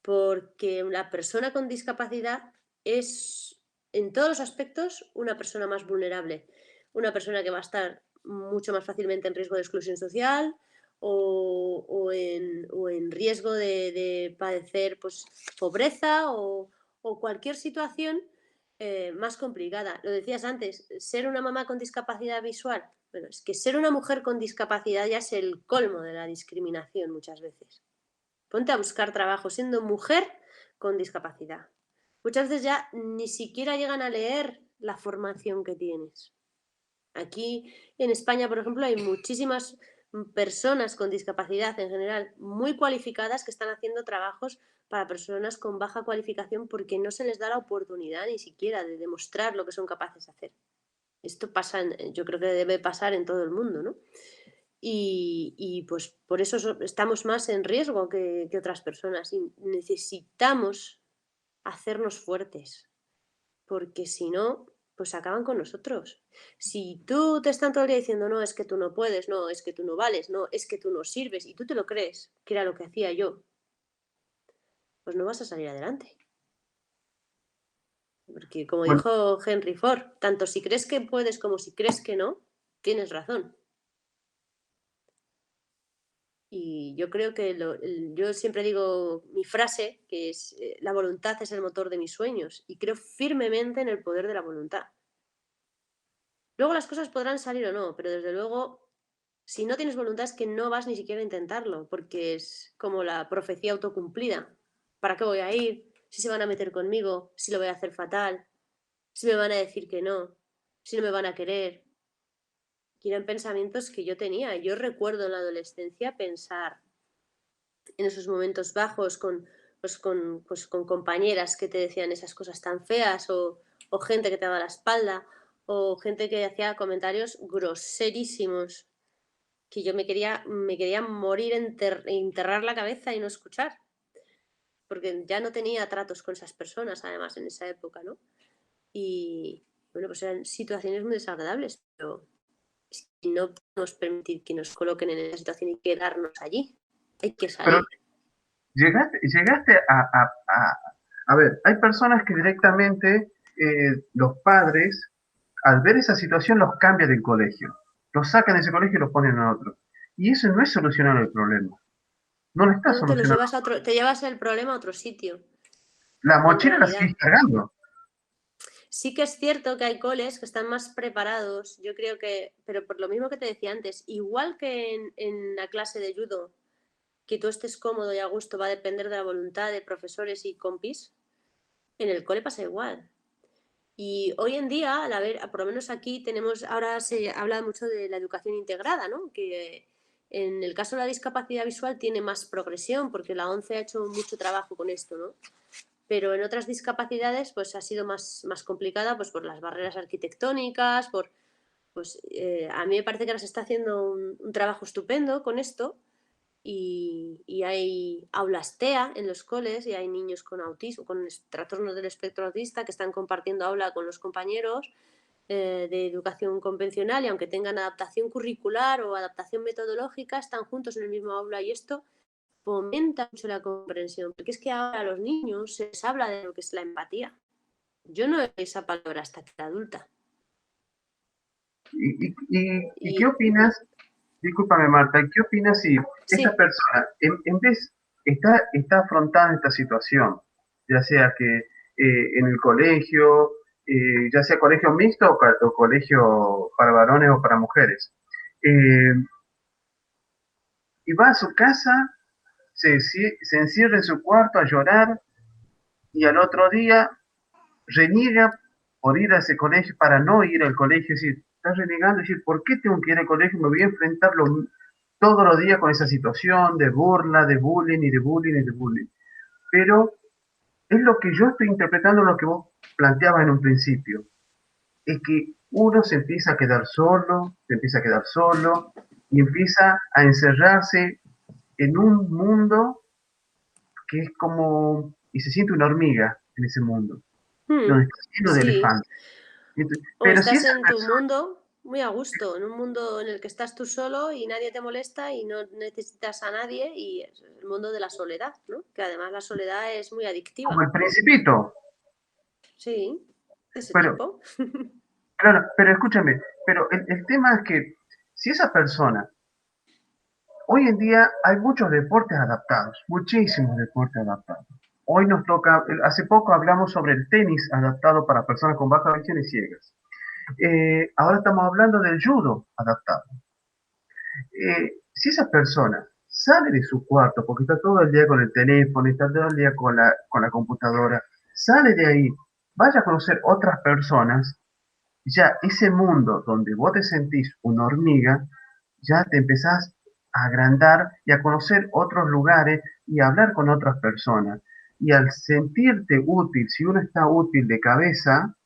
porque la persona con discapacidad es, en todos los aspectos, una persona más vulnerable, una persona que va a estar mucho más fácilmente en riesgo de exclusión social o en riesgo de padecer pues, pobreza o cualquier situación más complicada. Lo decías antes, ser una mamá con discapacidad visual. Bueno, es que ser una mujer con discapacidad ya es el colmo de la discriminación muchas veces. Ponte a buscar trabajo siendo mujer con discapacidad. Muchas veces ya ni siquiera llegan a leer la formación que tienes. Aquí en España, por ejemplo, hay muchísimas personas con discapacidad en general muy cualificadas que están haciendo trabajos para personas con baja cualificación porque no se les da la oportunidad ni siquiera de demostrar lo que son capaces de hacer. Esto pasa, yo creo que debe pasar en todo el mundo, ¿no? Y pues por eso estamos más en riesgo que otras personas y necesitamos hacernos fuertes, porque si no, pues acaban con nosotros. Si tú te están todo el día diciendo, no, es que tú no puedes, no, es que tú no vales, no, es que tú no sirves, y tú te lo crees, que era lo que hacía yo, pues no vas a salir adelante. Porque como Bueno, dijo Henry Ford, tanto si crees que puedes como si crees que no, tienes razón. Y yo creo que yo siempre digo mi frase, que es, la voluntad es el motor de mis sueños, y creo firmemente en el poder de la voluntad. Luego las cosas podrán salir o no, pero desde luego, si no tienes voluntad es que no vas ni siquiera a intentarlo, porque es como la profecía autocumplida. ¿Para qué voy a ir? Si se van a meter conmigo, si lo voy a hacer fatal, si me van a decir que no, si no me van a querer. Y eran pensamientos que yo tenía. Yo recuerdo en la adolescencia pensar en esos momentos bajos con compañeras que te decían esas cosas tan feas o gente que te daba la espalda o gente que hacía comentarios groserísimos que yo me quería morir, enterrar la cabeza y no escuchar, porque ya no tenía tratos con esas personas además en esa época, ¿no? Y bueno, pues eran situaciones muy desagradables, pero es que no podemos permitir que nos coloquen en esa situación y quedarnos allí. Hay que pero salir. llegaste a ver, hay personas que directamente los padres, al ver esa situación, los cambian del colegio. Los sacan de ese colegio y los ponen a otro. Y eso no es solucionar el problema. No lo está No, te los solucionando. llevas a otro, te llevas el problema a otro sitio, La en mochila la realidad. sigues cargando. Sí que es cierto que hay coles que están más preparados, yo creo que, pero por lo mismo que te decía antes, igual que en la clase de judo, que tú estés cómodo y a gusto va a depender de la voluntad de profesores y compis, en el cole pasa igual. Y hoy en día, a ver, por lo menos aquí tenemos, ahora se habla mucho de la educación integrada, ¿no? Que en el caso de la discapacidad visual tiene más progresión, porque la ONCE ha hecho mucho trabajo con esto, ¿no? Pero en otras discapacidades pues ha sido más complicada pues por las barreras arquitectónicas, a mí me parece que ahora se está haciendo un trabajo estupendo con esto y hay aulas TEA en los coles y hay niños con autismo, con trastornos del espectro autista que están compartiendo aula con los compañeros de educación convencional y aunque tengan adaptación curricular o adaptación metodológica, están juntos en el mismo aula y esto fomenta mucho la comprensión, porque es que ahora a los niños se les habla de lo que es la empatía. Yo no he oído esa palabra hasta que era adulta. ¿Y qué Y opinas? Discúlpame, Marta, ¿qué opinas si esta sí, persona, en vez, está afrontando esta situación, ya sea que en el colegio, ya sea colegio mixto o colegio para varones o para mujeres, eh, y va a su casa, se encierra en su cuarto a llorar y al otro día reniega por ir a ese colegio para no ir al colegio, es decir, está renegando, es decir, ¿por qué tengo que ir al colegio? Me voy a enfrentar todos los días con esa situación de burla, de bullying y de bullying y de bullying. Pero es lo que yo estoy interpretando lo que vos planteabas en un principio, es que uno se empieza a quedar solo, se empieza a quedar solo y empieza a encerrarse en un mundo que es como, y se siente una hormiga en ese mundo, donde está lleno de sí. elefantes. O Pero si estás esa en tu persona, mundo muy a gusto, en un mundo en el que estás tú solo y nadie te molesta y no necesitas a nadie y es el mundo de la soledad, ¿no? Que además la soledad es muy adictiva. como el principito, Sí, de ese pero tipo. claro, pero escúchame, pero el tema es que si esa persona, hoy en día hay muchos deportes adaptados, muchísimos deportes adaptados. hoy nos toca, hace poco hablamos sobre el tenis adaptado para personas con baja visión y ciegas. Ahora estamos hablando del judo adaptado. Si esa persona sale de su cuarto, porque está todo el día con el teléfono, está todo el día con la computadora, sale de ahí, vaya a conocer otras personas, ya ese mundo donde vos te sentís una hormiga, ya te empezás a agrandar y a conocer otros lugares y a hablar con otras personas. Y al sentirte útil, si uno está útil de cabeza,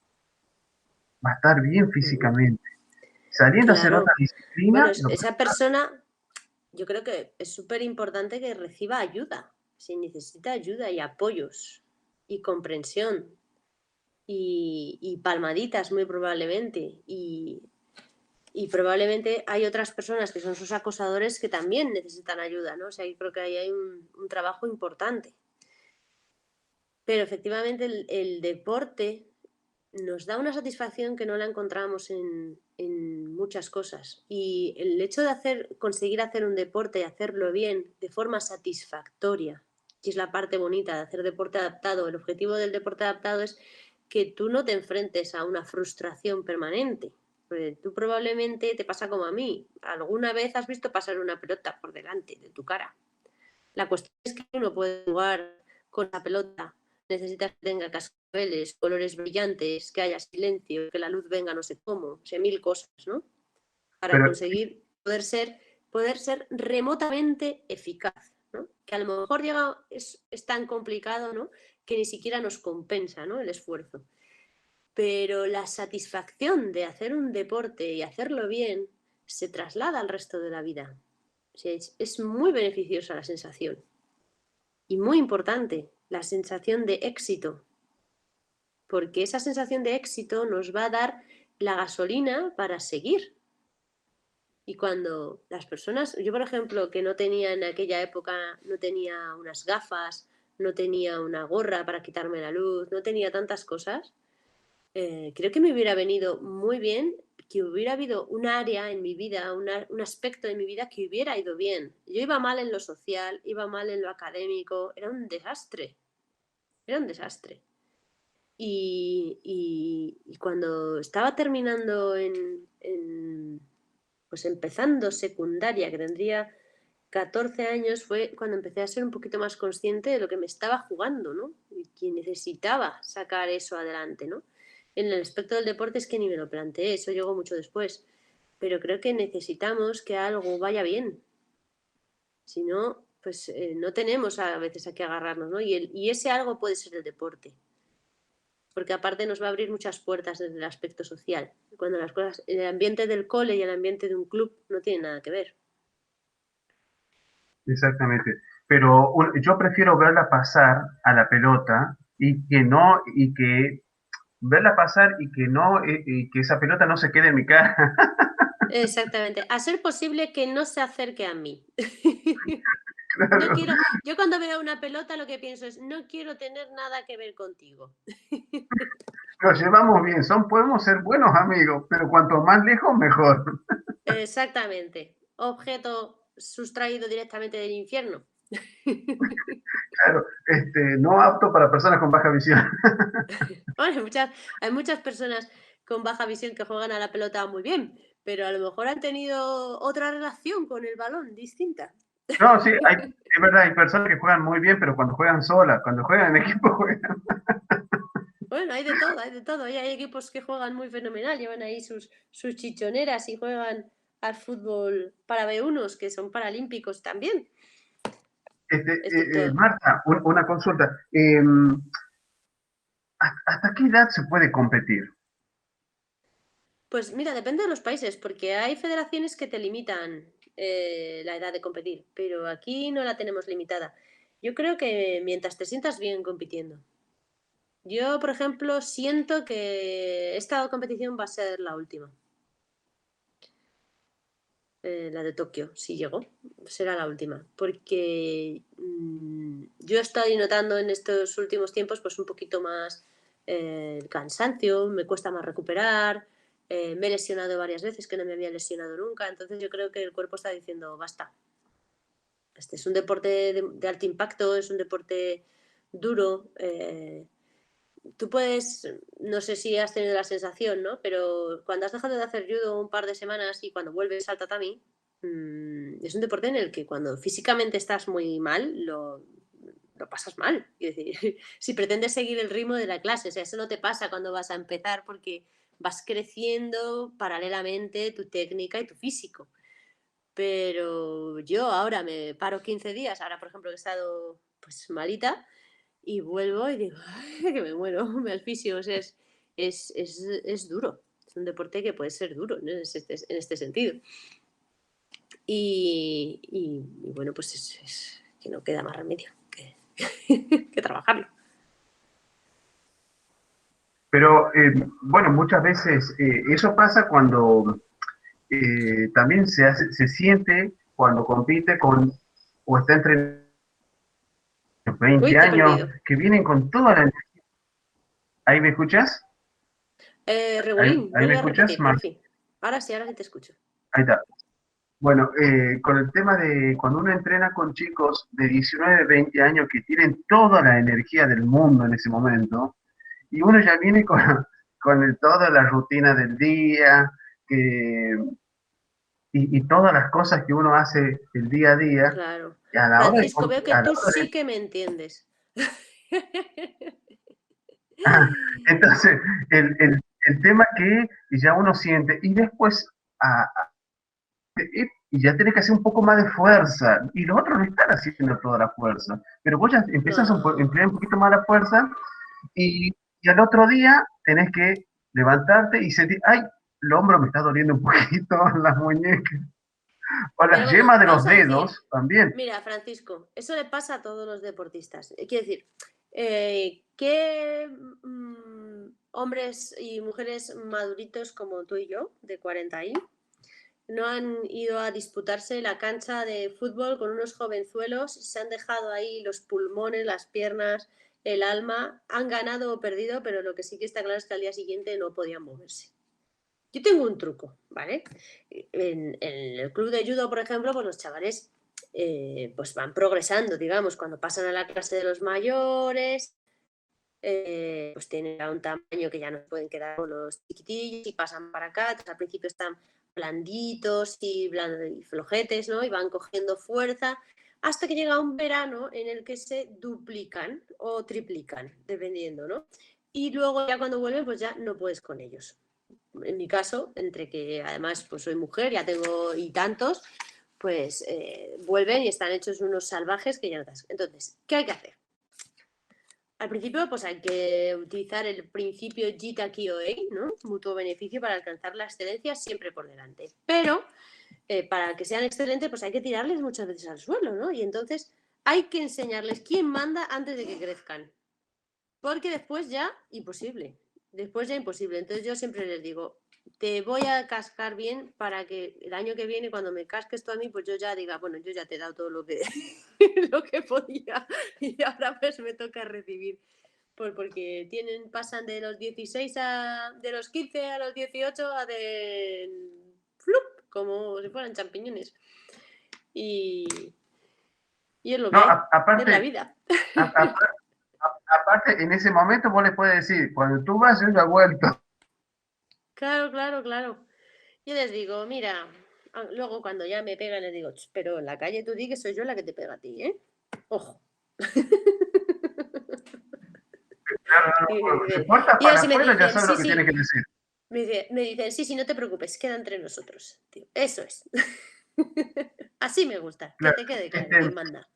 va a estar bien Mm, físicamente. Saliendo a hacer otra claro. Bueno, disciplina, esa persona, yo creo que es súper importante que reciba ayuda. Si necesita ayuda y apoyos y comprensión y palmaditas muy probablemente. Y probablemente hay otras personas que son sus acosadores que también necesitan ayuda, ¿no? O sea, yo creo que ahí hay un trabajo importante. Pero efectivamente el deporte nos da una satisfacción que no la encontramos en muchas cosas. Y el hecho de conseguir hacer un deporte y hacerlo bien de forma satisfactoria, que es la parte bonita de hacer deporte adaptado, el objetivo del deporte adaptado es que tú no te enfrentes a una frustración permanente. Porque tú probablemente te pasa como a mí. Alguna vez has visto pasar una pelota por delante de tu cara. La cuestión es que uno puede jugar con la pelota, necesitas que tenga cascabeles, colores brillantes, que haya silencio, que la luz venga no sé cómo, o sea, mil cosas, ¿no? Para pero conseguir poder ser remotamente eficaz, ¿no? Que a lo mejor es tan complicado, ¿no? Que ni siquiera nos compensa, ¿no? El esfuerzo. Pero la satisfacción de hacer un deporte y hacerlo bien se traslada al resto de la vida. O sea, es muy beneficiosa la sensación. Y muy importante, la sensación de éxito, porque esa sensación de éxito nos va a dar la gasolina para seguir. Y cuando las personas, yo por ejemplo, que no tenía en aquella época, no tenía unas gafas, no tenía una gorra para quitarme la luz, no tenía tantas cosas, creo que me hubiera venido muy bien que hubiera habido un área en mi vida, un aspecto de mi vida que hubiera ido bien. Yo iba mal en lo social, iba mal en lo académico, era un desastre. Era un desastre. Y cuando estaba terminando pues empezando secundaria, que tendría 14 años, fue cuando empecé a ser un poquito más consciente de lo que me estaba jugando, ¿no? Y que necesitaba sacar eso adelante, ¿no? En el aspecto del deporte es que ni me lo planteé, eso llegó mucho después. Pero creo que necesitamos que algo vaya bien. Si no, pues no tenemos a veces a qué agarrarnos, ¿no? Y ese algo puede ser el deporte, porque aparte nos va a abrir muchas puertas desde el aspecto social. Cuando las cosas, el ambiente del cole y el ambiente de un club no tienen nada que ver. exactamente. Pero yo prefiero verla pasar a la pelota y que no, y que verla pasar y que esa pelota no se quede en mi cara. Exactamente. A ser posible que no se acerque a mí. No Claro, quiero, yo cuando veo una pelota lo que pienso es, no quiero tener nada que ver contigo. nos llevamos bien, podemos ser buenos amigos, pero cuanto más lejos, mejor. Exactamente. Objeto sustraído directamente del infierno. Claro, no apto para personas con baja visión. Bueno, hay muchas personas con baja visión que juegan a la pelota muy bien, pero a lo mejor han tenido otra relación con el balón distinta. No, sí, es verdad, hay personas que juegan muy bien, pero cuando juegan solas, cuando juegan en equipo, juegan. Bueno, hay de todo, hay de todo. Y hay equipos que juegan muy fenomenal, llevan ahí sus chichoneras y juegan al fútbol para B1s, que son paralímpicos también. Excepto, Marta, una consulta. ¿Hasta qué edad se puede competir? pues mira, depende de los países, porque hay federaciones que te limitan la edad de competir, pero aquí no la tenemos limitada. Yo creo que mientras te sientas bien compitiendo. Yo, por ejemplo, siento que esta competición va a ser la última. La de Tokio, si llegó, será la última. Porque yo he estado notando en estos últimos tiempos pues un poquito más cansancio, me cuesta más recuperar, me he lesionado varias veces que no me había lesionado nunca, entonces yo creo que el cuerpo está diciendo basta. Este es un deporte de alto impacto, es un deporte duro. Tú puedes, no sé si has tenido la sensación, ¿no? Pero cuando has dejado de hacer judo un par de semanas y cuando vuelves al tatami, es un deporte en el que cuando físicamente estás muy mal, lo pasas mal. Es decir, si pretendes seguir el ritmo de la clase, o sea, eso no te pasa cuando vas a empezar porque vas creciendo paralelamente tu técnica y tu físico. Pero yo ahora me paro 15 días, ahora por ejemplo que he estado pues malita, y vuelvo y digo, "Ay, que me muero, me asfixio". O sea, es duro. Es un deporte que puede ser duro, ¿no? En este sentido. Y bueno, pues es que no queda más remedio que, que trabajarlo. Pero bueno, muchas veces eso pasa cuando también se siente cuando compite con o está entre Uy, 20 te he años, perdido. que vienen con toda la... ¿Ahí me escuchas? Regulín, Ahí me vuelve a escuchas, repetir, Mar? porfi. Ahora sí te escucho. Ahí está. Bueno, con el tema de cuando uno entrena con chicos de 19, 20 años que tienen toda la energía del mundo en ese momento, y uno ya viene toda la rutina del día, que, y todas las cosas que uno hace el día a día, Claro. y a la hora de, Francisco, veo que a la tú hora sí que me entiendes. entonces, el tema que ya uno siente, y después y ya tenés que hacer un poco más de fuerza, y los otros no están haciendo toda la fuerza, pero vos ya empezás a No. emplear un poquito más la fuerza, y al otro día tenés que levantarte y sentir, ay, el hombro me está doliendo un poquito, las muñecas, o Pero las bueno, yemas de los vamos a decir, dedos también. mira, Francisco, eso le pasa a todos los deportistas. Quiero decir, ¿qué hombres y mujeres maduritos como tú y yo, de 40 y no han ido a disputarse la cancha de fútbol con unos jovenzuelos, se han dejado ahí los pulmones, las piernas, el alma, han ganado o perdido, pero lo que sí que está claro es que al día siguiente no podían moverse? Yo tengo un truco, ¿vale? En el club de judo, por ejemplo, pues los chavales pues van progresando, digamos, cuando pasan a la clase de los mayores, pues tienen ya un tamaño que ya no pueden quedar con los chiquitillos y pasan para acá. Entonces, al principio están blanditos y flojetes, ¿no? Y van cogiendo fuerza hasta que llega un verano en el que se duplican o triplican, dependiendo, ¿no? Y luego ya cuando vuelven, pues ya no puedes con ellos. En mi caso, entre que además pues soy mujer, ya tengo y tantos, pues vuelven y están hechos unos salvajes que ya no te... Entonces, ¿qué hay que hacer? Al principio, pues hay que utilizar el principio Jita Kyoei, ¿no? Mutuo beneficio para alcanzar la excelencia siempre por delante. Pero para que sean excelentes, pues hay que tirarles muchas veces al suelo, ¿no? Y entonces hay que enseñarles quién manda antes de que crezcan. Porque después ya imposible. Después ya imposible. Entonces yo siempre les digo, te voy a cascar bien para que el año que viene, cuando me casques tú a mí, pues yo ya diga, bueno, yo ya te he dado todo lo que, lo que podía y ahora pues me toca recibir. Porque pasan de los 16 de los 15 a los 18 a de flup, como si fueran champiñones. Y, y es lo que No, hay, es la vida. a- a- aparte, en ese momento vos le puedes decir, cuando tú vas, yo ya he vuelto. Claro, claro, claro. Yo les digo, mira, luego cuando ya me pegan les digo, pero en la calle tú di que soy yo la que te pega a ti, ¿eh? Ojo. Claro, no, Y, no, de me puertas y para así me afuera ya dicen, sabes sí, lo que tienes sí. que decir. Me dicen, sí, sí, no te preocupes, queda entre nosotros. Tío, eso es. Así me gusta, que Claro, te quede claro quién este, manda.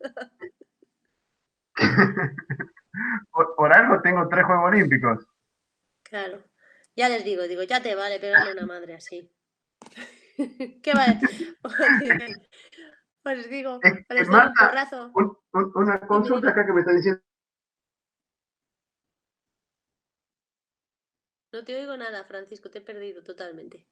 por algo tengo 3 Juegos Olímpicos. Claro. Ya les digo, ya te vale pegarle a una madre así. ¿Qué va? Os digo, os doy un Marta, porrazo. una Dime, consulta dime. acá que me está diciendo. No te oigo nada, Francisco, te he perdido totalmente.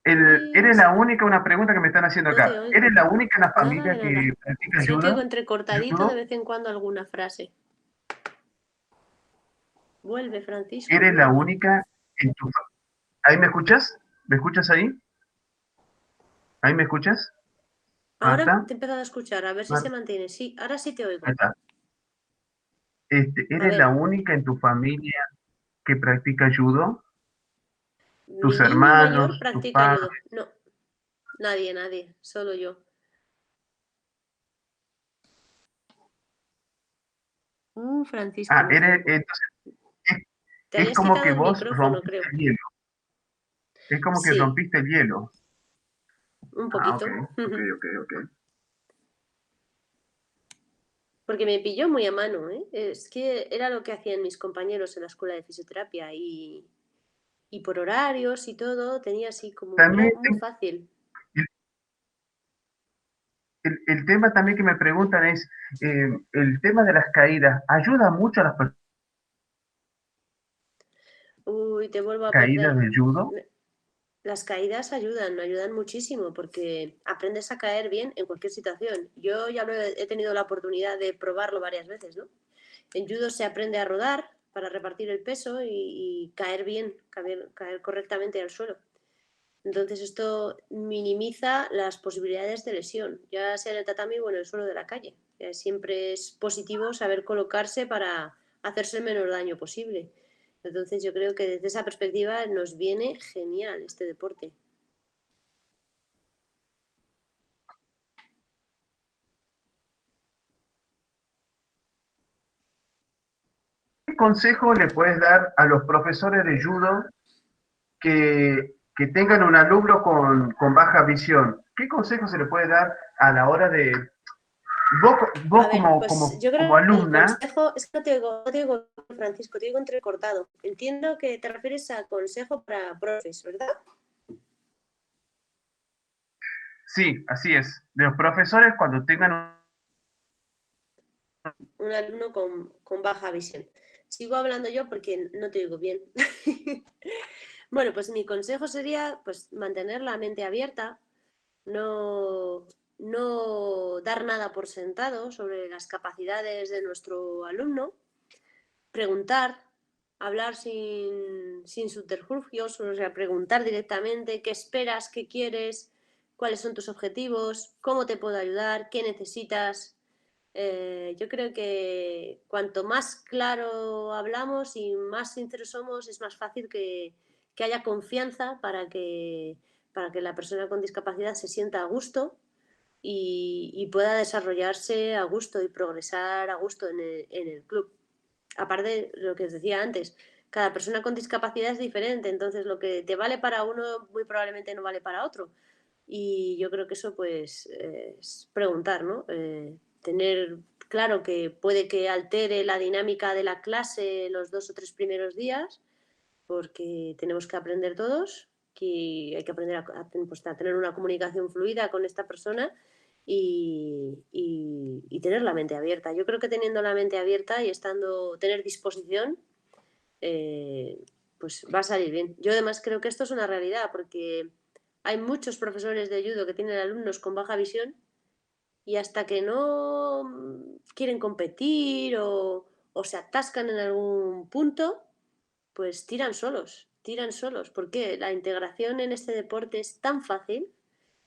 Eres la Luis, única, una pregunta que me están haciendo no te acá. ¿Eres oigo. la única en la Nada familia de que nada. practica Solo te oigo judo? entrecortadito de ¿Judo? vez en cuando alguna frase. Vuelve, Francisco, ¿Eres la vuelve. única en tu ¿Ahí me escuchas? ¿Me escuchas ahí? ¿Ahí me escuchas? Ahora Marta, te he empezado a escuchar, a ver si se Marta, mantiene. Sí, ahora sí te ahí oigo. está. A ¿Eres la ver, única en tu familia que practica judo? mi ¿Tus niño mayor hermanos, tus practica padres? judo. No, nadie, solo yo. Francisco, Ah, no te oigo. entonces, es, Te es habías como quitado que el vos micrófono, rompiste creo. el hielo. Es como que Sí, rompiste el hielo. un Ah, ok, poquito. ok, ok, ok. Porque me pilló muy a mano, ¿eh? Es que era lo que hacían mis compañeros en la escuela de fisioterapia y por horarios y todo, tenía así como, era También muy fácil. el, el tema también que me preguntan es, el tema de las caídas, ¿ayuda mucho a las Uy, te vuelvo a caídas perder. del judo? Las caídas ayudan muchísimo porque aprendes a caer bien en cualquier situación. Yo ya he tenido la oportunidad de probarlo varias veces, ¿no? En judo se aprende a rodar para repartir el peso y caer bien, caer correctamente al suelo. Entonces esto minimiza las posibilidades de lesión, ya sea en el tatami o en el suelo de la calle. Siempre es positivo saber colocarse para hacerse el menor daño posible. Entonces yo creo que desde esa perspectiva nos viene genial este deporte. ¿Qué consejo le puedes dar a los profesores de judo que tengan un alumno con baja visión? ¿Qué consejo se le puede dar a la hora de... Vos A ver, como, pues como, yo como creo que el alumna, consejo, es que no te digo, Francisco, te digo entrecortado. Entiendo que te refieres a consejo para profes, ¿verdad? sí, así es. De los profesores cuando tengan... Un alumno con baja visión. Sigo hablando yo porque no te digo bien. Bueno, pues mi consejo sería pues mantener la mente abierta, no, no dar nada por sentado sobre las capacidades de nuestro alumno, preguntar, hablar sin subterfugios, o sea, preguntar directamente qué esperas, qué quieres, cuáles son tus objetivos, cómo te puedo ayudar, qué necesitas. Yo creo que cuanto más claro hablamos y más sinceros somos, es más fácil que haya confianza para que la persona con discapacidad se sienta a gusto y pueda desarrollarse a gusto y progresar a gusto en el club. Aparte de lo que os decía antes, cada persona con discapacidad es diferente, entonces lo que te vale para uno muy probablemente no vale para otro. Y yo creo que eso pues es preguntar, ¿no? Tener claro que puede que altere la dinámica de la clase los 2 o 3 primeros días, porque tenemos que aprender todos, que hay que aprender pues, a tener una comunicación fluida con esta persona y tener la mente abierta. Yo creo que teniendo la mente abierta y tener disposición, eh, pues va a salir bien. Yo además creo que esto es una realidad porque hay muchos profesores de judo que tienen alumnos con baja visión y hasta que no quieren competir o se atascan en algún punto, pues tiran solos, porque la integración en este deporte es tan fácil.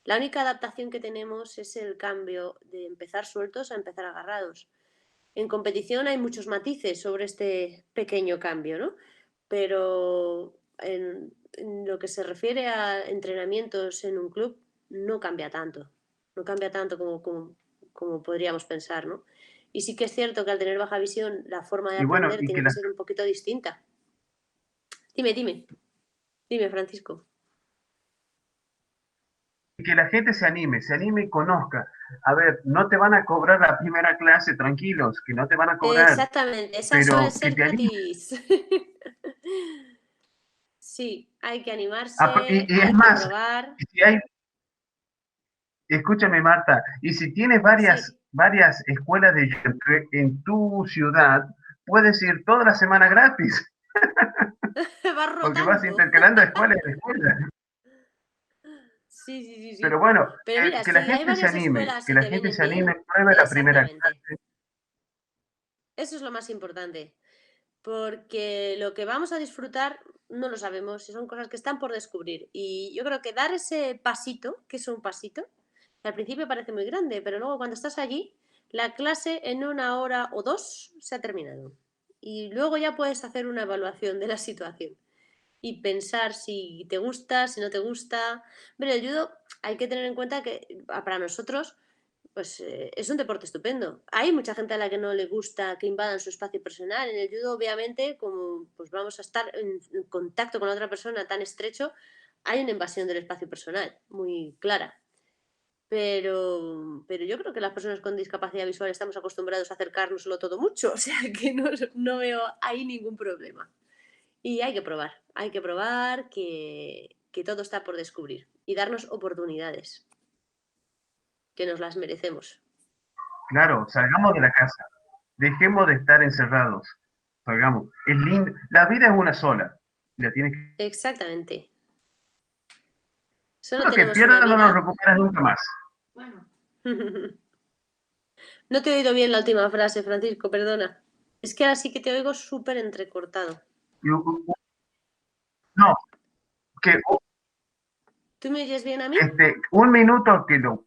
La única adaptación que tenemos es el cambio de empezar sueltos a empezar agarrados. En competición hay muchos matices sobre este pequeño cambio, ¿no? Pero en lo que se refiere a entrenamientos en un club, no cambia tanto. No cambia tanto como podríamos pensar, ¿no? Y sí que es cierto que al tener baja visión, la forma de Y bueno, aprender tiene que ser un poquito distinta. Dime, Francisco. que la gente se anime y conozca. A ver, no te van a cobrar la primera clase, tranquilos, que no te van a cobrar, Exactamente, esa suele pero que ser te animes. gratis. Sí, hay que animarse, Y es hay que más, probar. si hay, escúchame Marta, y si tienes Sí, varias escuelas de yoga en tu ciudad, puedes ir toda la semana gratis, vas porque vas rotando. intercalando escuela en escuela. Sí, sí, sí, Pero sí. bueno, Pero mira, que la si hay gente se varias anime, escuelas que y la te gente vienen se bien, anime, pruebe la primera exactamente. clase. Eso es lo más importante. Porque lo que vamos a disfrutar no lo sabemos, son cosas que están por descubrir. Y yo creo que dar ese pasito, que es un pasito, Al principio parece muy grande, pero luego cuando estás allí, la clase en 1 hora o 2 se ha terminado. Y luego ya puedes hacer una evaluación de la situación y pensar si te gusta, si no te gusta. Pero el judo hay que tener en cuenta que para nosotros pues es un deporte estupendo. Hay mucha gente a la que no le gusta que invadan su espacio personal. En el judo, obviamente, como pues vamos a estar en contacto con otra persona tan estrecho, hay una invasión del espacio personal muy clara. Pero yo creo que las personas con discapacidad visual estamos acostumbrados a acercárnoslo todo mucho, o sea que no veo ahí ningún problema. Y hay que probar que todo está por descubrir y darnos oportunidades, que nos las merecemos. Claro, salgamos de la casa, dejemos de estar encerrados, salgamos. Es lindo, la vida es una sola, la tienes que... Exactamente. Solo Lo que tenemos una pierdas no lo vida. recuperas nunca más. No te he oído bien la última frase, Francisco, perdona. Es que ahora sí que te oigo súper entrecortado. No, que ¿Tú me oyes bien a mí? un minuto que lo...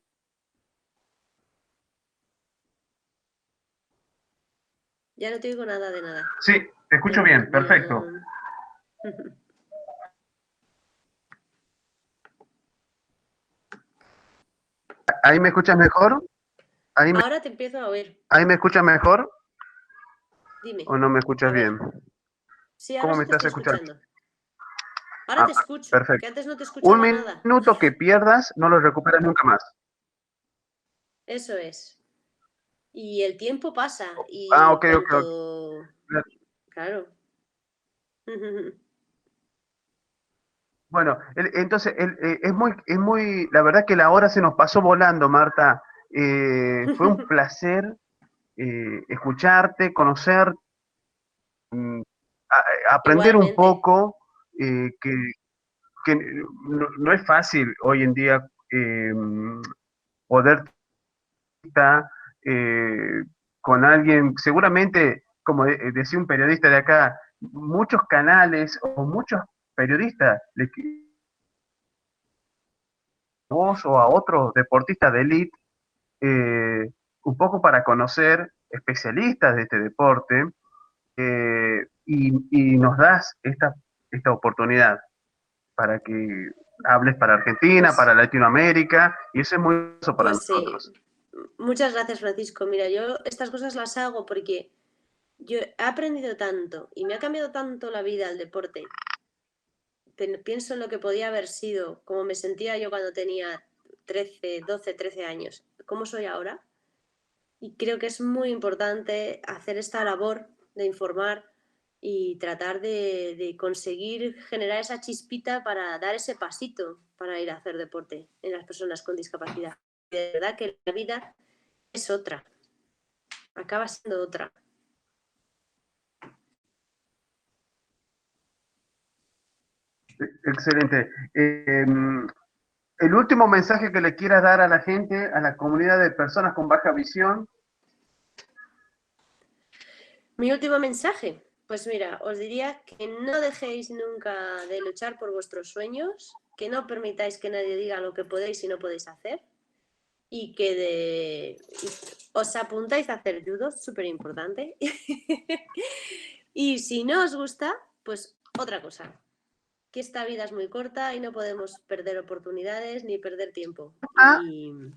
Ya no te oigo nada de nada. Sí, te escucho bien, perfecto. ¿Ahí me escuchas mejor? Ahora te empiezo a oír. ¿Ahí me escuchas mejor Dime. o no me escuchas A ver. bien? Sí, ahora ¿Cómo me sí te estás estoy escuchando? escuchando. Ahora te escucho, que Perfecto. antes no te Un escuchaba nada. minuto que pierdas no lo recuperas nunca más. Eso es. Y el tiempo pasa Ah, y ok, ok, ok. cuanto... Claro. Bueno, entonces es muy, la verdad que la hora se nos pasó volando, Marta. Fue un placer escucharte, conocer, mm, aprender un Igualmente. poco, eh, que, que no es fácil hoy en día poder estar con alguien, seguramente, como decía un periodista de acá, muchos canales o muchos periodistas vos o a otros deportistas de élite, un poco para conocer especialistas de este deporte y nos das esta oportunidad para que hables para Argentina, para Pues, Latinoamérica, y eso es muy valioso para pues sí. nosotros. Muchas gracias, Francisco. Mira, yo estas cosas las hago porque yo he aprendido tanto y me ha cambiado tanto la vida el deporte. Pienso en lo que podía haber sido, cómo me sentía yo cuando tenía 13, 12, 13 años, cómo soy ahora. Y creo que es muy importante hacer esta labor de informar y tratar de conseguir generar esa chispita para dar ese pasito para ir a hacer deporte en las personas con discapacidad. De verdad que la vida es otra, acaba siendo otra. Excelente. El último mensaje que le quieras dar a la gente, a la comunidad de personas con baja visión. Mi último mensaje, pues mira, os diría que no dejéis nunca de luchar por vuestros sueños, que no permitáis que nadie diga lo que podéis y no podéis hacer, y que os apuntáis a hacer judo, súper importante. Y si no os gusta, pues otra cosa, que esta vida es muy corta y no podemos perder oportunidades ni perder tiempo. Ah, Y... ¿Mm?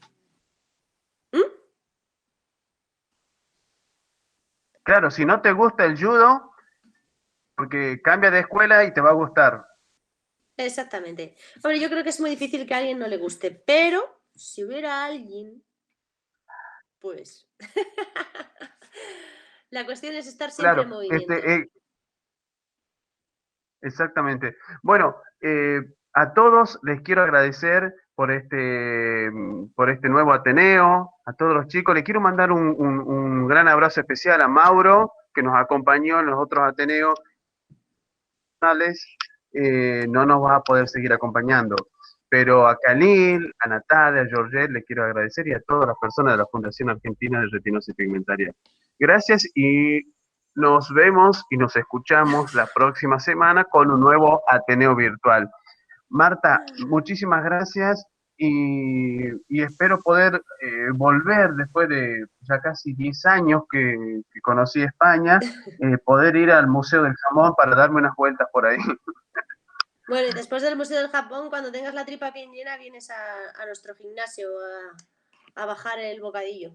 claro, si no te gusta el judo, porque cambia de escuela y te va a gustar. Exactamente. Hombre, yo creo que es muy difícil que a alguien no le guste, pero si hubiera alguien, pues... La cuestión es estar siempre en Claro, movimiento. exactamente. Bueno, a todos les quiero agradecer por este nuevo Ateneo, a todos los chicos. Les quiero mandar un gran abrazo especial a Mauro, que nos acompañó en los otros Ateneos. No nos va a poder seguir acompañando. Pero a Khalil, a Natalia, a Georgette, les quiero agradecer y a todas las personas de la Fundación Argentina de Retinosis Pigmentaria. Gracias y nos vemos y nos escuchamos la próxima semana con un nuevo Ateneo virtual. Marta, muchísimas gracias y espero poder volver después de ya casi 10 años que conocí España, poder ir al Museo del Jamón para darme unas vueltas por ahí. Bueno, y después del Museo del Japón, cuando tengas la tripa bien llena, vienes a nuestro gimnasio a bajar el bocadillo.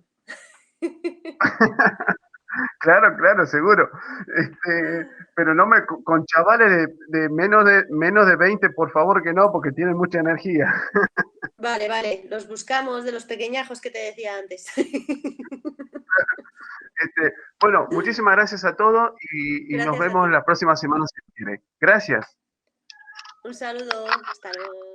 Claro, claro, seguro. Pero no me con chavales de menos de 20, por favor que no, porque tienen mucha energía. Vale, vale, los buscamos de los pequeñajos que te decía antes. Bueno, muchísimas gracias a todos y nos Gracias a vemos ti. la próxima semana si quiere. Gracias. Un saludo, hasta luego.